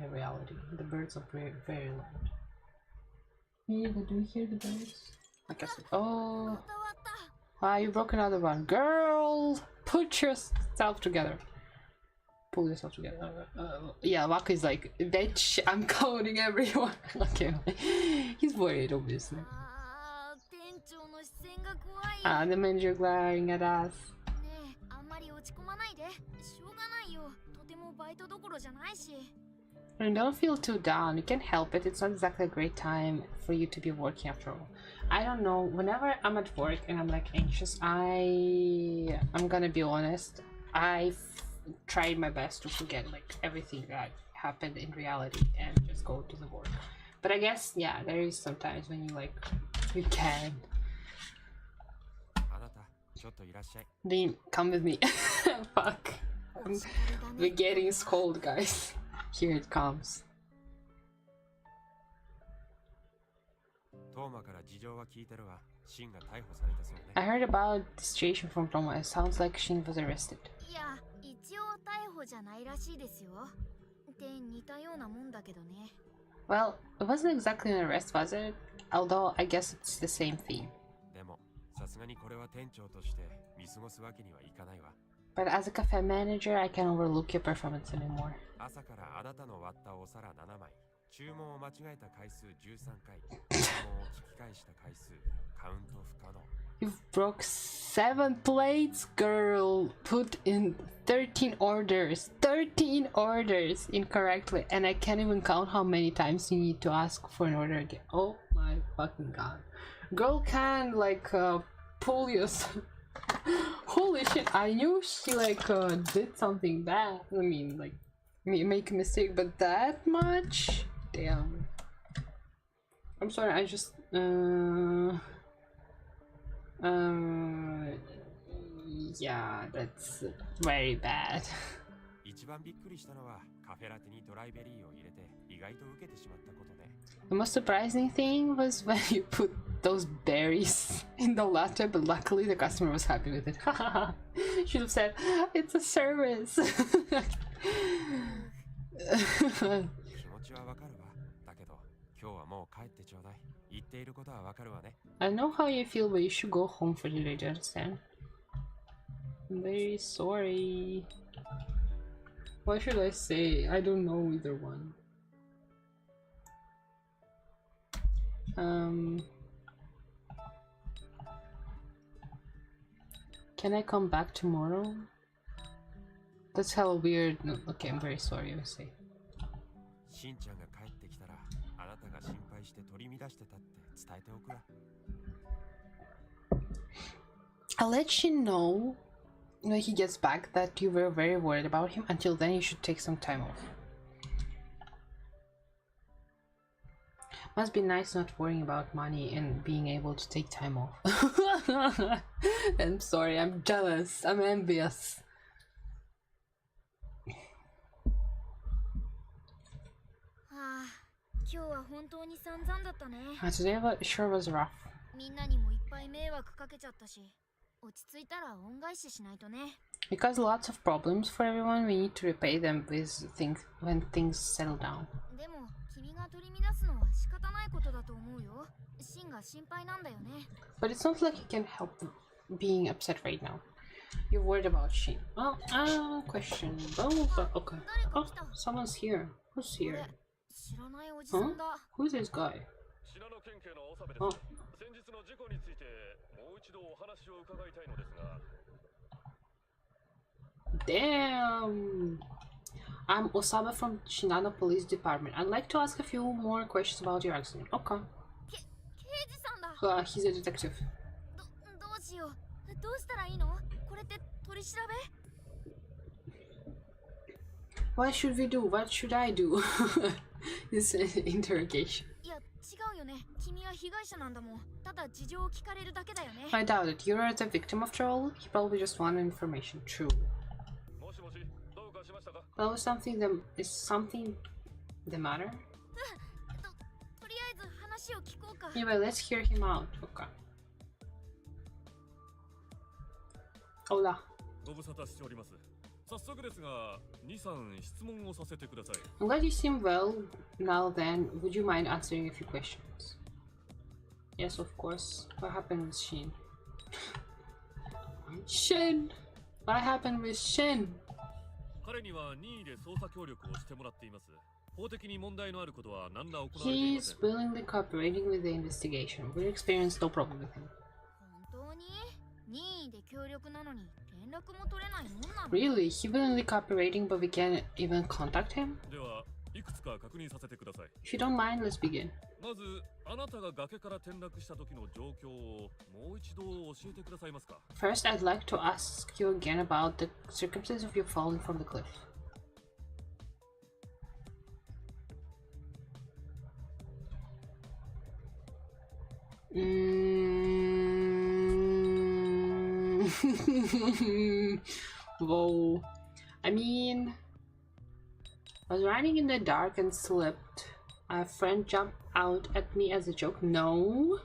the reality. The birds are very, very loud. Yeah, do you hear the birds? I guess. Oh. Ah, you broke another one. Girl, put yourself together. Pull yourself together. Yeah, Waka is like, bitch, I'm counting everyone. Okay, he's worried, obviously. The manager glaring at us. And don't feel too down. You can't help it. It's not exactly a great time for you to be working after all. I don't know. Whenever I'm at work and I'm like anxious, I'm gonna be honest. I've tried my best to forget like everything that happened in reality and just go to the work. But I guess yeah, there is sometimes when you can. Dean, come with me. Fuck. We're getting scolded, guys. Here it comes. I heard about the situation from Toma. It sounds like Shin was arrested. Well, it wasn't exactly an arrest, was it? Although I guess it's the same theme. But as a cafe manager, I can't overlook your performance anymore. You've broke 7 plates, girl! Put in 13 orders! 13 orders incorrectly! And I can't even count how many times you need to ask for an order again. Oh my fucking god. Girl can like pull yourself. Holy shit, I knew she like did something bad. I mean like make a mistake, but that much? Damn. I'm sorry, I just yeah, that's very bad. 一番びっくりしたのはカフェラテにドライベリーを入れて意外と受けてしまったことで。 The most surprising thing was when you put those berries in the latte, but luckily the customer was happy with it. Should have said, it's a service. 気持ちはわかるわ。だけど今日はもう帰ってちょうだい。言っていることはわかるわね。 I know how you feel, but you should go home for today, do you understand? I'm very sorry. What should I say? I don't know either one. Can I come back tomorrow? That's hella weird. No, okay, I'm very sorry, I say. しんちゃんが帰ってきたらあなたが心配して取り乱してたって伝えておくわ。 I'll let Shin know when he gets back that you were very worried about him. Until then, you should take some time off. Must be nice not worrying about money and being able to take time off. I'm sorry, I'm jealous, I'm envious. Today sure was rough. みんなにもいっぱい迷惑かけちゃったし、落ち着いたら恩返ししないとね。 Because lots of problems for everyone, we need to repay them with things when things settle down. でも君が取り乱すのは仕方ないことだと思うよ。シンが心配なんだよね。 But it's not like you can help being upset right now. You're worried about Shin. Oh, question. Oh, okay. Oh, someone's here. Who's here? 知らないおじさんだ。 Who's this guy? 信濃県警の長部です。 Oh. 先日の事故についてもう一度お話を伺いたいのですが。 Damn! I'm Osama from Shinano Police Department. I'd like to ask a few more questions about your accident. Okay. 刑事さんだ。 He's a detective. どうしよう。どうしたらいいの？これって取り調べ？ What should we do? What should I do? This interrogation. いや、違うよね。君は被害者なんだもん。ただ事情を聞かれるだけだよね。 I doubt it. You're the victim after all. He probably just wanted information. True. もしもし、どうかしましたか? Well, is something the matter? とりあえず話を聞こうか。 Yeah, but let's hear him out. Okay. Hola. ご無沙汰しております。早速ですが、2、3質問をさせてください。 I'm glad you seem well. Now then, would you mind answering a few questions? Yes, of course. What happened with Shin? Shin! What happened with Shin? 彼には任意で捜査協力をしてもらっています。法的に問題のあることは何ら行われていません。 He's willingly cooperating with the investigation. We experienced no problem with him. 本当に？任意で協力なのに連絡も取れないもんなの？ Really? He willingly cooperating, but we can't even contact him? では、いくつか確認させてください。 If you don't mind, let's begin. まず、あなたが崖から転落した時の状況をもう一度教えてくださいますか? First, I'd like to ask you again about the circumstances of you falling from the cliff. Whoa. I mean, I was running in the dark and slipped. A friend jumped out at me as a joke. No. ...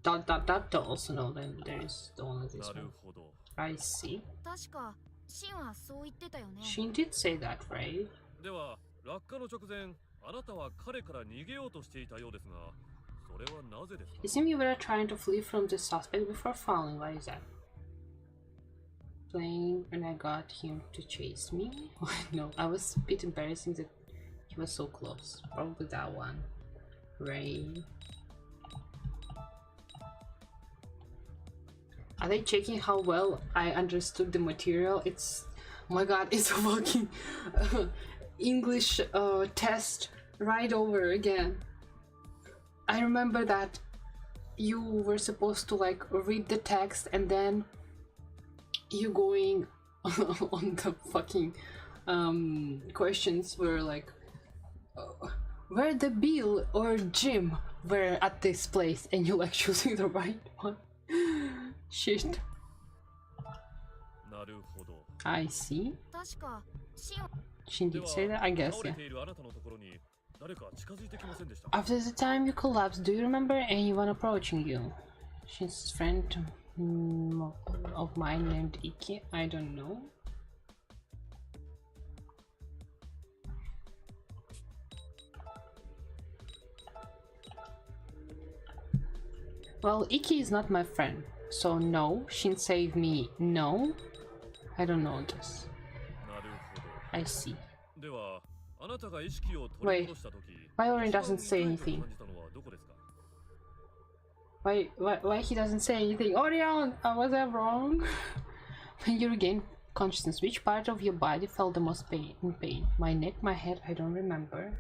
Also no, then there's only this one. I see. 確かシンはそう言ってたよね。 She did say that, right? では、落下の直前、あなたは彼から逃げようとしていたようですが、それはなぜですか? It seemed you were trying to flee from the suspect before falling. What is that? Playing and I got him to chase me? No, I was a bit embarrassing that he was so close. Probably that one. Rain. Are they checking how well I understood the material? It's... Oh my god, it's a fucking English test right over again. I remember that you were supposed to like read the text and then you going on the fucking questions were like where the Bill or Jim were at this place and you like choosing the right one. Shit. I see. 確かシンを She で did は say that? I guess, 倒れ yeah. ているあなたのところに誰か近づいてきませんでしたか？ After the time you collapsed, do you remember anyone approaching you? She's a friend of mine named Iki. I don't know. Well, Iki is not my friend, so no. Shin saved me, no. I don't know this. なるほど。 I see. では、あなたが意識を取り戻したとき、 Violet doesn't say 一番痛い anything. と感じたのはどこですか？ Why he doesn't say anything? Orion, was I wrong? When you regain consciousness, which part of your body felt the most pain? My neck, my head, I don't remember.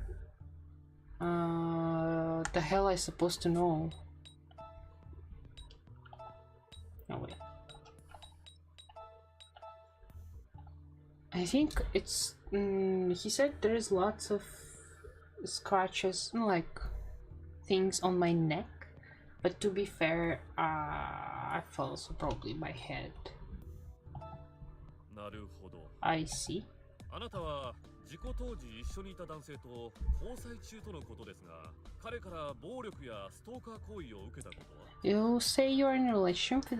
The hell I supposed to know? No way. I think it's he said there's lots of scratches, like things on my neck, but to be fair, I fell, so probably my head. なるほど。 I see. あなたは事故当時一緒にいた男性と交際中とのことですが、彼から暴力やストーカー行為を受けたことは？ You say you're in a relationship with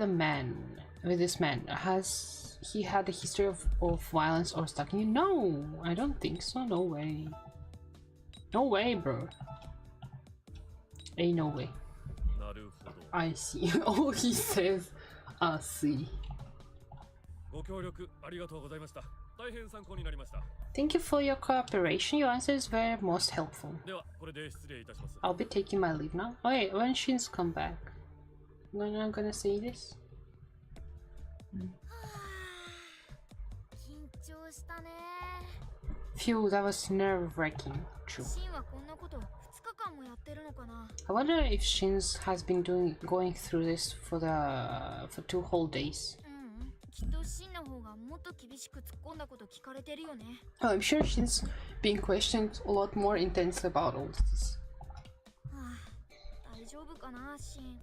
with this man. Has he had a history of violence or stalking you? No, I don't think so. No way. No way, bro. Ain't no way. なるほど。 I see. Oh, he says, I see. ご協力ありがとうございました。大変参考になりました。 Thank you for your cooperation. Your answers were most helpful. では、これで失礼いたします。 I'll be taking my leave now. Oh, wait, when Shin's come back? I'm gonna say this. 緊張したね。 Phew, that was nerve-wracking. True. シンはこんなこと2日間もやってるのかな。 I wonder if Shin's has been going through this for 2 whole days. きっとシンの方がもっと厳しく突っ込んだこと聞かれてるよね。 Oh, I'm sure Shin's being questioned a lot more intensely about all this. 大丈夫かな、シン。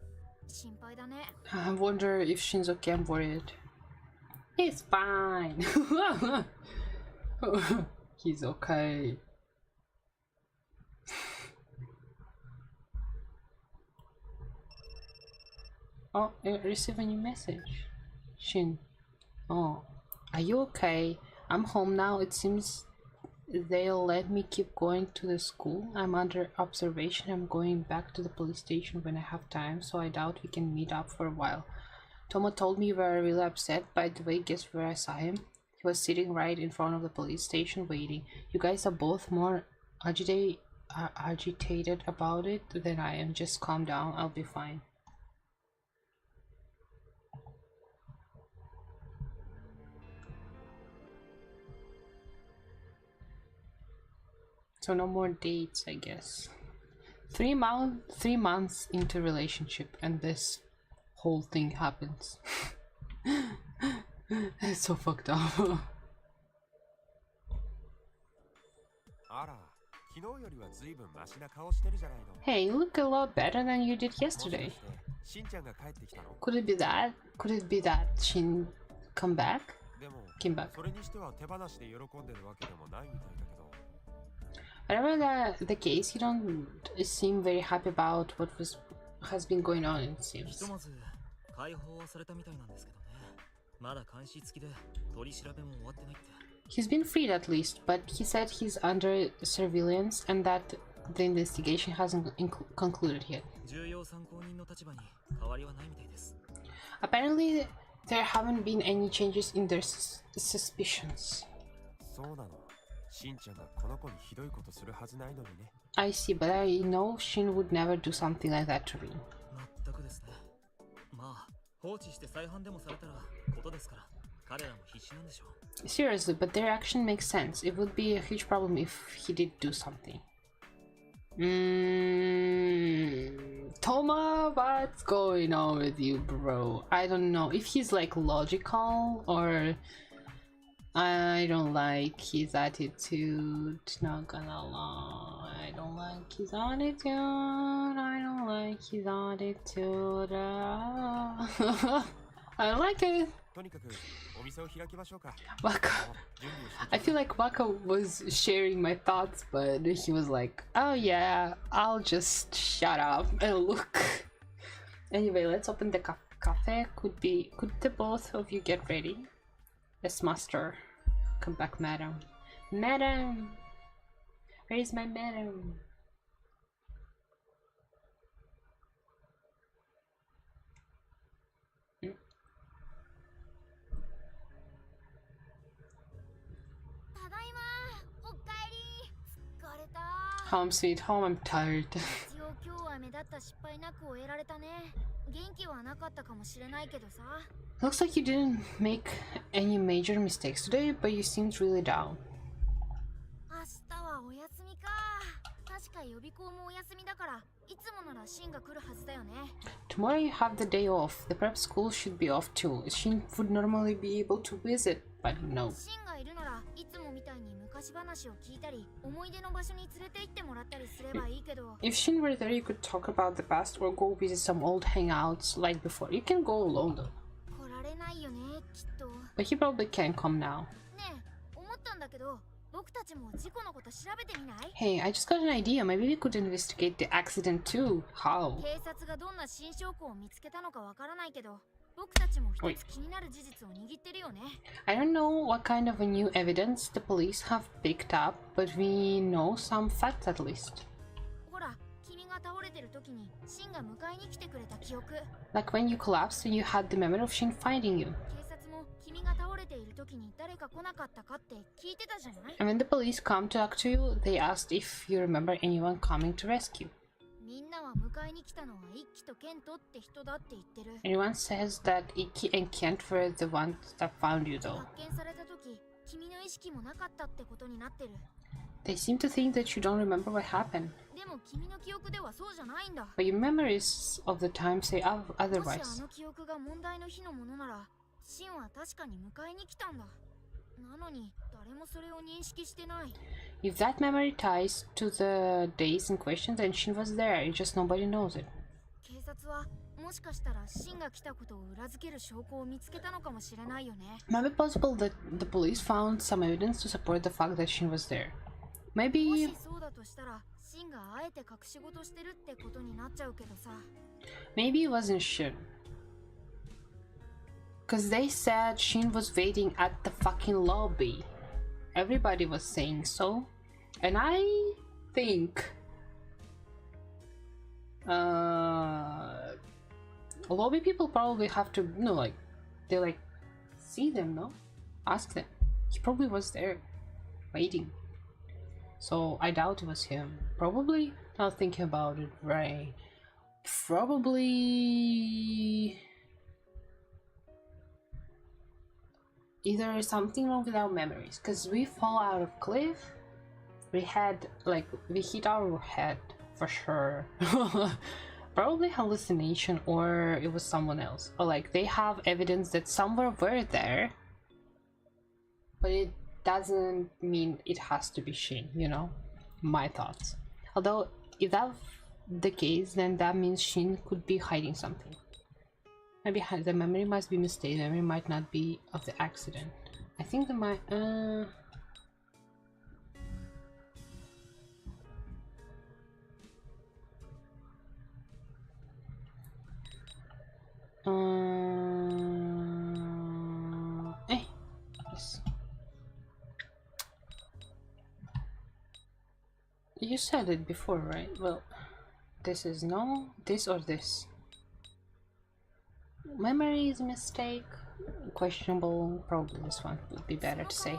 心配だね。 I wonder if Shin's okay. I'm worried. He's fine. He's okay. Oh, I received a new message. Shin. Oh, are you okay? I'm home now. It seems they'll let me keep going to the school. I'm under observation. I'm going back to the police station when I have time, so I doubt we can meet up for a while. Tomo told me you were really upset. By the way, guess where I saw him? He was sitting right in front of the police station waiting. You guys are both more agitated about it than I am. Just calm down. I'll be fine. So no more dates, I guess. 3 months into relationship and this whole thing happens. It's so fucked up. あら、昨日よりは随分マシな顔してるじゃないの。 Hey, you look a lot better than you did もしか yesterday. してしんちゃんが帰ってきたの？ Could it be that? Could it be that Shin come back? でも、 Came back. それにしては手放しで喜んでるわけでもないみたいだけど。 Whatever the case, you don't seem very happy about what has been going on, it ひ seems. とまず解放はされたみたいなんですけどね。まだ監視付きで取り調べも終わってないって。 He's been freed at least, but he said he's under surveillance and that the investigation hasn't concluded yet. 重要参考人の立場に変わりはないみたいです。 Apparently, there haven't been any changes in their suspicions. そうなの。しんちゃんがこの子にひどいことするはずないのにね。I see, but I know Shin would never do something like that to Rin. 全くですね。まあ放置して再犯でもされたらことですから、彼らも必死なんでしょう。 Seriously, but their action makes sense. It would be a huge problem if he did do something. Toma, what's going on with you, bro? I don't know if he's like logical or I don't like his attitude. Not gonna lie, I don't like his attitude. I don't like his attitude. I don't like it. とにかくお店を開きましょうか。 Waka. 準備をして I feel like Waka was sharing my thoughts, but he was like, oh yeah, I'll just shut up and look. Anyway, let's open the cafe. Could the both of you get ready? Yes, master. Come back, madam. Madam! Where is my madam? Home sweet home, I'm tired. Looks like you didn't make any major mistakes today, but you seemed really down. Tomorrow you have the day off. The prep school should be off too. Shin would normally be able to visit, but no. If Shin were there, you could talk about the past or go visit some old hangouts like before. You can go alone though. But he probably can't come now. Hey, I just got an idea. Maybe we could investigate the accident too. How? Wait. I don't know what kind of a new evidence the police have picked up, but we know some facts at least. Like when you collapsed and you had the memory of Shin finding you. And when the police come to talk to you, they asked if you remember anyone coming to rescue. Everyone says that Ikki and Kent were the ones that found you though. They seem to think that you don't remember what happened. But your memories of the time say otherwise. If that memory ties to the days in question, then Shin was there, it's just nobody knows it. Maybe possible that the police found some evidence to support the fact that Shin was there. Maybe it wasn't Shin. Because they said Shin was waiting at the fucking lobby. Everybody was saying so. And I think lobby people probably have to, you know, like, they like see them, no? Ask them. He probably was there waiting. So I doubt it was him. Probably, not thinking about it, right? Probably either something wrong with our memories, because we fall out of cliff, we hit our head for sure. Probably hallucination, or it was someone else, or like they have evidence that somewhere we're there, but it doesn't mean it has to be Shin, you know? My thoughts. Although if that's the case, then that means Shin could be hiding something. Maybe the memory must be mistaken. The memory might not be of the accident. I think the yes. You said it before, right? Well, this is no, this or this. Memory is a mistake. Questionable. Probably this one would be better to say.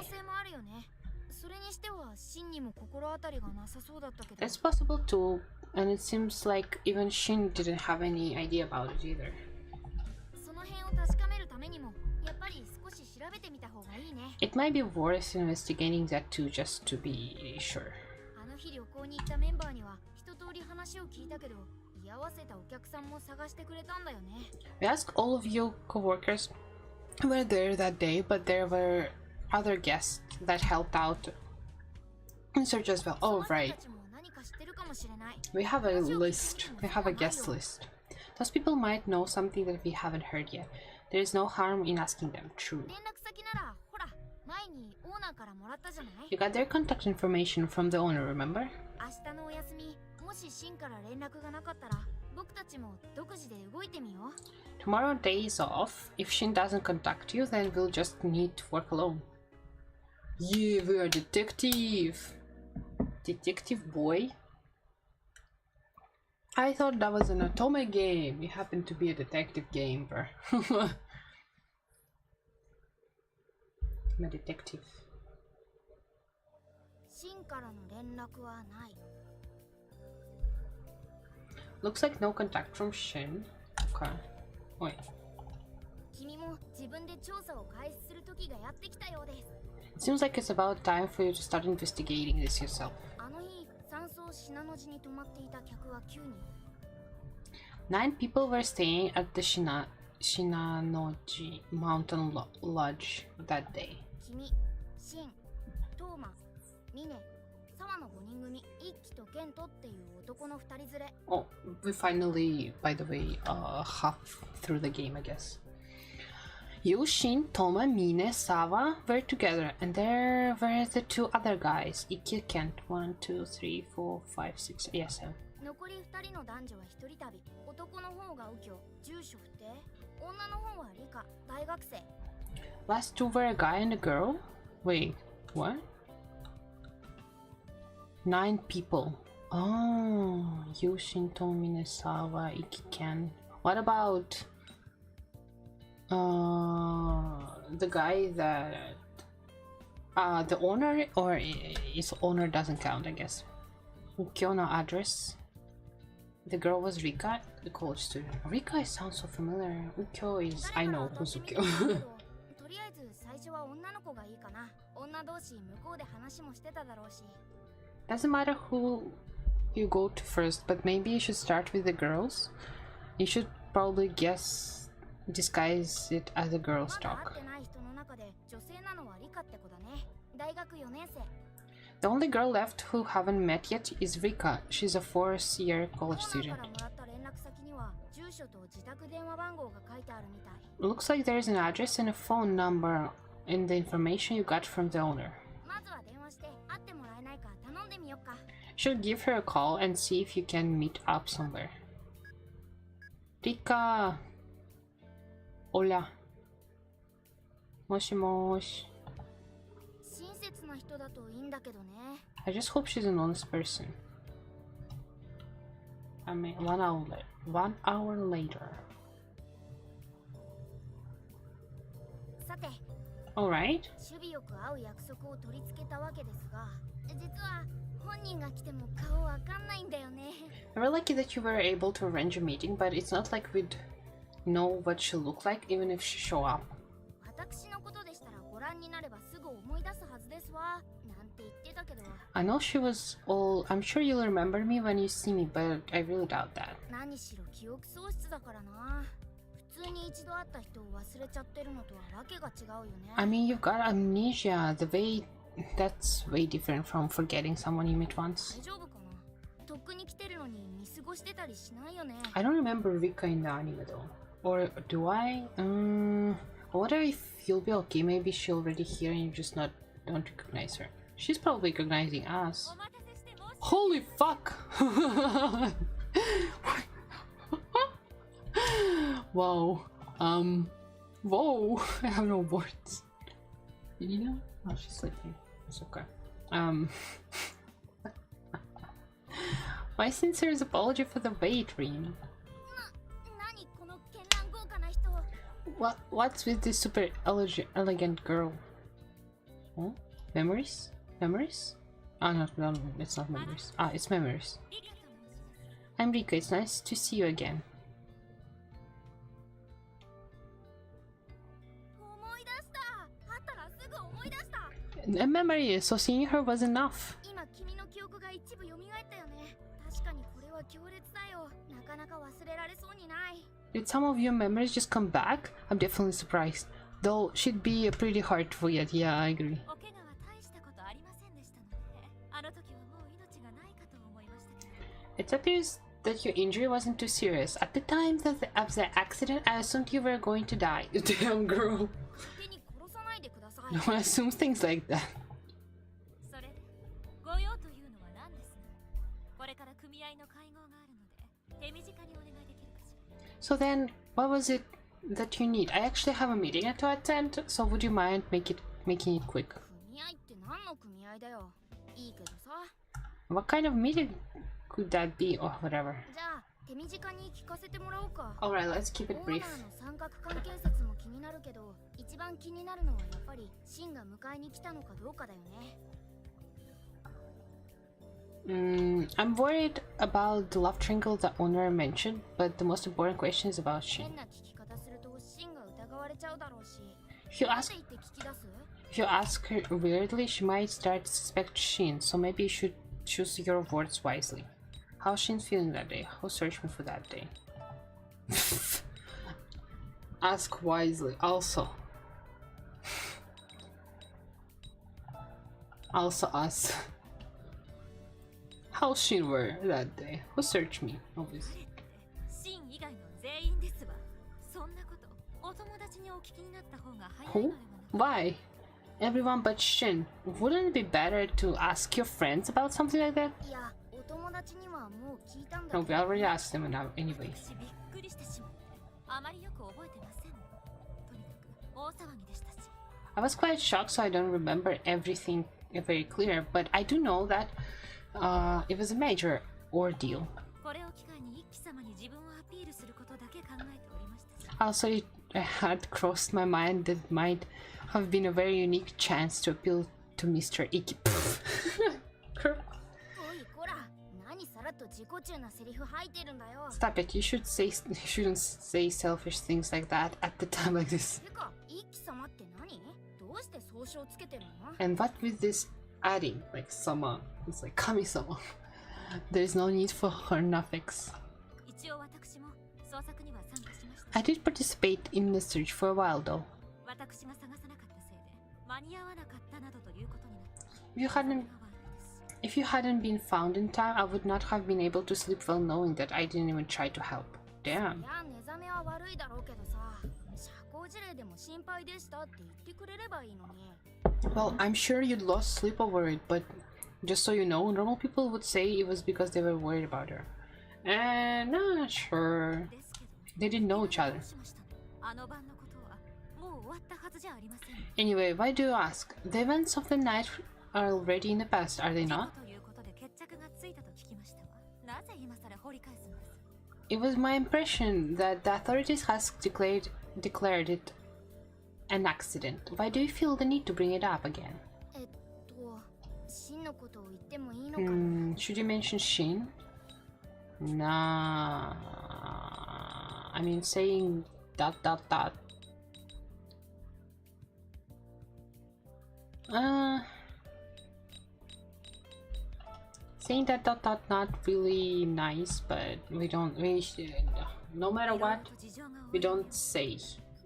It's possible too, and it seems like even Shin didn't have any idea about it either. It might be worth investigating that too, just to be sure. We asked all of you co-workers who were there that day, but there were other guests that helped out in search as well. Oh right, we have a list, we have a guest list. Those people might know something that we haven't heard yet. There is no harm in asking them. True. 連絡先ならほら前にオーナーからもらったじゃない。 You got their contact information from the owner, remember? 明日のお休みもしシンから連絡がなかったら僕たちも独自で動いてみよう。 Tomorrow day is off. If Shin doesn't contact you, then we'll just need to work alone. Yeah, we are detective. Detective boy. I thought that was an Otome game. It happened to be a detective game, bro. I'm a detective. シンからの連絡はない。 Looks like no contact from Shin. Okay. Wait. 君も自分で調査を開始する時がやってきたようです。 It seems like it's about time for you to start investigating this yourself. あの日、山荘信濃路に泊まっていた客は9人。 9 people were staying at the Shinanoji Mountain Lodge that day. 君、シン、トーマ、ミネ、沢の5人組、一輝とケントっていう男の2人連れ。 Oh, we finally, by the way, half through the game, I guess. You, Shin, Toma, Mine, Sava were together, and there were the 2 other guys. Ikki, Kent. 1, 2, 3, 4, 5, 6, yes, 7. 残り2人の男女は1人旅。男の方が右京、住所不定。女の方は理科、大学生。 Last 2 were a guy and a girl? Wait, what? 9 people. Oh, you, Shin, Toma, Mine, Sava, Ikki, Ken. What about the guy that the owner, or his owner doesn't count, I guess. Ukyo address. The girl was Rika, the college student. Rika sounds so familiar. Ukyo is, I know who's Ukyo. とりあえず最初は女の子がいいかな。女同士向こうで話もしてただろうし。 Doesn't matter who you go to first, but maybe you should start with the girls. You should probably disguise it as a girl's まだ talk. 会ってない人の中で女性なのはリカって子だね。大学4年生。 The only girl left who haven't met yet is Rika. She's a 4th-year オ college ーナー student. からもらった連絡先には住所と自宅電話番号が書いてあるみたい。 Looks like there's an address and a phone number in the information you got from the owner. まずは電話して会ってもらえないか頼んでみよっか。 Should give her a call and see if you can meet up somewhere. Rika! Hola. Moshi moshi. 親切な人だといいんだけどね。 I just hope she's an honest person. I mean, 1 hour later. さて、 Alright. 守備よく会う約束を取り付けたわけですが、実は本人が来ても顔わかんないんだよね。 I'm really lucky that you were able to arrange a meeting, but it's not like we'd know what she'll look like even if she show up. 私のことでしたらご覧になればすぐ思い出すはずですわ。なんて言ってたけど。 I know she was all. I'm sure you'll remember me when you see me, but I really doubt that. 何しろ記憶喪失だからな。普通に一度会った人を忘れちゃってるのとはわけが違うよね。 I mean, you've got amnesia. That's way different from forgetting someone you met once. 大丈夫かな。とっくに来てるのに見過ごしてたりしないよね。 I don't remember Rika in the anime though. Or do I? I wonder if you'll be okay. Maybe she's already here and you just don't recognize her. She's probably recognizing us. Holy fuck! Wow. Whoa. I have no words. Did you know? Oh, she's sleeping. It's okay. My sincerest apology for the wait, Rin. 何この絢爛豪華な人。 What's with this super elegant girl? Huh? Memories? Memories? Ah, no, it's not memories. Ah, it's memories. I'm Rika. It's nice to see you again. 思い出した。会ったらすぐ思い出した。 A memory, so seeing her was enough. 今君の記憶が一部蘇ったよね。確かにこれは強烈だよ。なかなか忘れられそうにない。 Did some of your memories just come back? I'm definitely surprised. Though she'd be pretty hard to forget. Yeah, I agree. お怪我は大したことありませんでしたので、あの時はもう命がないかと思いましたけど。 It appears that your injury wasn't too serious. At the time of the accident, I assumed you were going to die. Damn girl. 手に殺さないでください。 No one assumes things like that. それでご用というのは何です？これから組合の会合があるので手短にお願いできるかしら。 So then, what was it that you need? I actually have a meeting to attend, so would you mind making it quick? 組合って何の組合だよ。いいけどさ。 What kind of meeting could that be, or whatever? じゃあ手短に聞かせてもらおうか。 Alright, let's keep it オー brief. ナーの三角関係説も気になるけど、一番気になるのはやっぱりシンが迎えに来たのかどうかだよね。 I'm worried about the love triangle that owner mentioned, but the most important question is about Shin. 変な聞き方するとシンが疑われちゃうだろうし。 If you なん ask で言って聞き出す？ if you ask her weirdly, she might start to suspect Shin, so maybe you should choose your words wisely. How's Shin feeling that day? Who's searching for that day? Ask wisely. Also us. How's Shin were that day? Who searched me? Obviously. シン以外の全員ですわ。そんなことお友達にお聞きになった方が早い Who? のではなく。 Why? Everyone but Shin. Wouldn't it be better to ask your friends about something like that? いや、お友達にはもう聞いたんだ No, け we ど。 already asked them now anyway. 私びっくりしてしまって、あまりよく覚えてません。とにかく大騒ぎでしたし。 I was quite shocked, so I don't remember everything very clear, but I do know that it was a major ordeal. これを機会に一輝様に自分をアピールすることだけ考えておりましたし。 Also, it had crossed my mind that might have been a very unique chance to appeal to Mr. Iki. おいこら、何さらっと自己中なセリフ吐いてるんだよ。 Stop it! You shouldn't say selfish things like that at the time like this. てか、一輝様って何？どうして総称つけてるの？ And what with this adding, like sama, it's like kami-sama. There's no need for hernafics. 一応私も捜索には参加しました。 I did participate in the search for a while though. 私が探さなかったせいで間に合わなかったなどということになった。 If you hadn't been found in time, I would not have been able to sleep well knowing that I didn't even try to help. Damn. いや、寝覚めは悪いだろうけどさ、社交辞令でも心配でしたって言ってくれればいいのに。 Well, I'm sure you'd lost sleep over it, but just so you know, normal people would say it was because they were worried about her. And not sure. ですけど、 They didn't know each other. どうしましたの？あの晩のことはもう終わったはずじゃありません。 Anyway, why do you ask? The events of the night are already in the past, are they not? ということで決着がついたと聞きましたわ。なぜ今さら掘り返すんです？ It was my impression that the authorities has declared it an accident. Why do you feel the need to bring it up again? 真のことを言ってもいいのかな？ Should you mention Shin? Nah. I mean, saying ... Saying that ... not really nice, but we should, no matter what, we don't say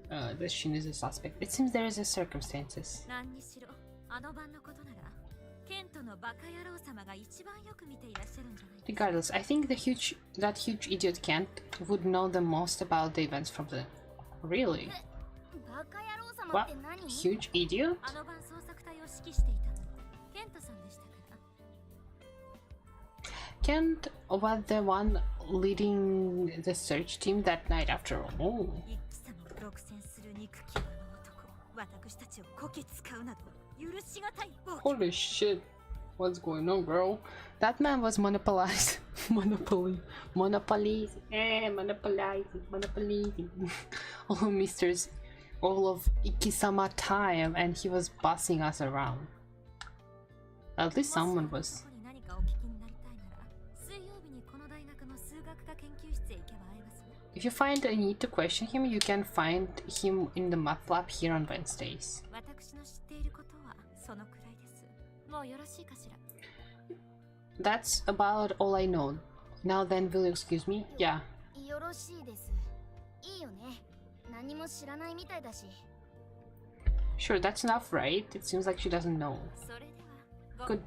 that Shin is a suspect. It seems there is a circumstances. 何にしろあの晩のことならケントのバカ野郎様が一番よく見ていらっしゃるんじゃないですか。 Regardless, I think that huge idiot Kent would know the most about the events from the... Really? バカ野郎様 What? って何？ Huge idiot? あの晩捜索隊を指揮していたのケントさんでしたから。 Kent was the one leading the search team that night after all. Oh. 一輝様を独占する憎きあの男、私たちをこき使うなど許しがたい暴挙。 Holy shit. What's going on, bro? That man was monopolizing. Monopolizing. All of Ikisama time, and he was bossing us around. At least someone was. 何かお聞きになりたいなら、水曜日にこの大学の数学科研究室へ行けば会えますね。 If you find a need to question him, you can find him in the math lab here on Wednesdays. 私の知っていることはそのくらいです。もうよろしいかしら。 That's about all I know. Now then, will you excuse me? Yeah. よろしいです。いいよね。何も知らないみたいだし。 Sure, that's enough, right? It seems like she doesn't know. それでは。 Good.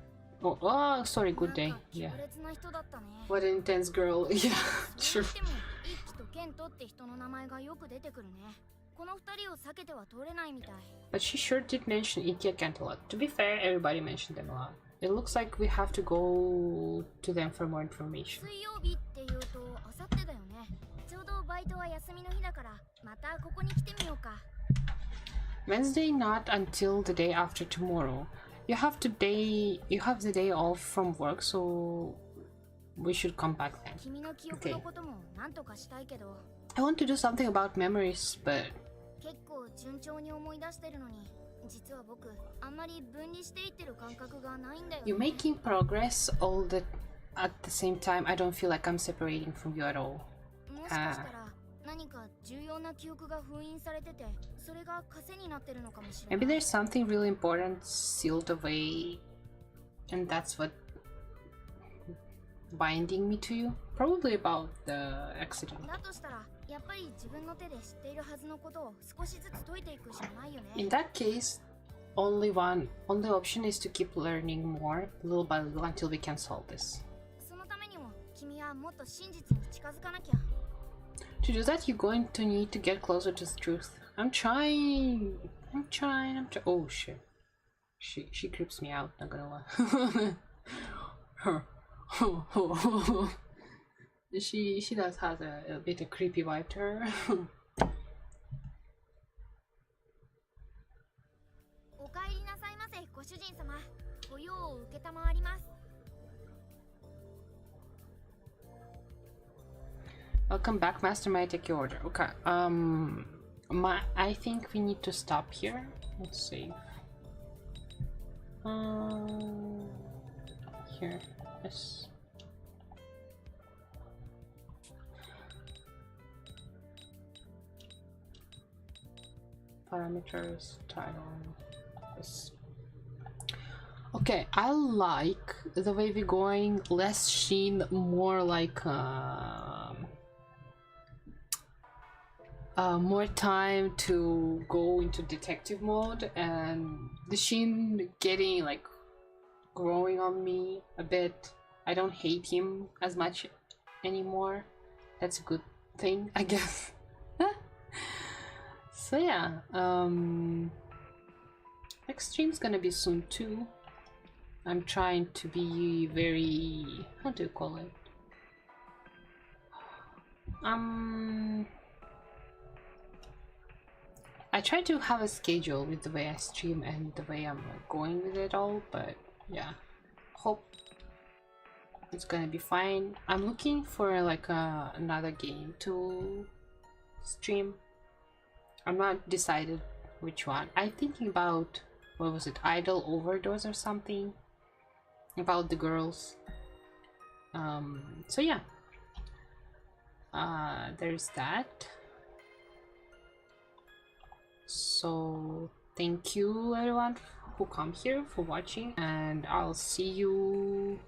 Oh, oh, sorry, good day. なんか強 Yeah. 烈な人だったね。 What an intense girl. Yeah, それ true. にしても一輝とケントって人の名前がよく出てくるね。この二人を避けては通れないみたい。 But she sure did mention Ikea Kent a lot. To be fair, everybody mentioned them a lot. It looks like we have to go to them for more information. 水曜日っていうとあさってだよね。ちょうどバイトは休みの日だからまたここに来てみようか。 Wednesday not until the day after tomorrow. You have the day off from work, so we should come back then. 君の記憶のこともなんとかしたいけど、 I want to do something about memories, but 結構順調に思い出してるのに、実は僕あんまり分離していってる感覚がないんだよね。 you're making progress at the same time. I don't feel like I'm separating from you at all. もしかしたら何か重要な記憶が封印されてて、それが枷になってるのかもしれ Maybe ない。 there's something really important sealed away, and that's what binding me to you. Probably about the accident. だとしたらやっぱり自分の手で知っているはずのことを少しずつ解いていくしかないよね。 In that case, only option is to keep learning more, little by little, until we can solve this. そのためにも君はもっと真実に近づかなきゃ。 To do that, you're going to need to get closer to the truth. I'm trying. Oh shit. She creeps me out, not gonna lie. Her. She does have a bit of creepy vibe to her. お帰りなさいませ、ご主人様。ご用を受けたまわります。 Welcome back, Master. May I take your order? Okay. I think we need to stop here. Let's save. Here. Yes. Parameters, title. Yes. Okay, I like the way we're going. Less sheen, more like more time to go into detective mode, and the sheen getting like growing on me a bit. I don't hate him as much anymore. That's a good thing, I guess. So yeah, next stream's gonna be soon too. I'm trying to be very, how do you call it? I try to have a schedule with the way I stream and the way I'm going with it all, but yeah, hope it's gonna be fine. I'm looking for like another game to stream. I'm not decided which one. I'm thinking about, what was it, Idol Overdose or something, about the girls. So yeah, there's that. So thank you everyone who come here for watching, and I'll see you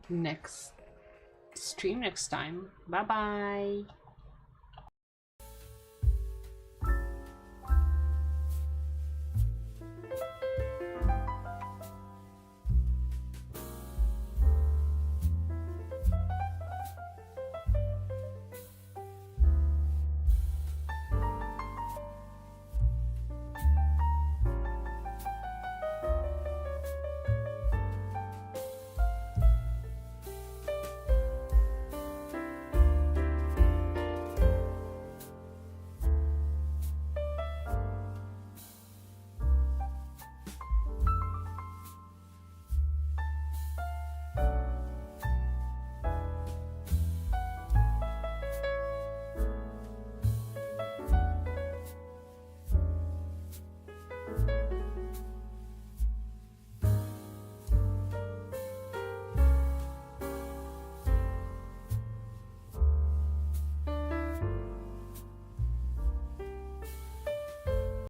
next stream next time. Bye bye.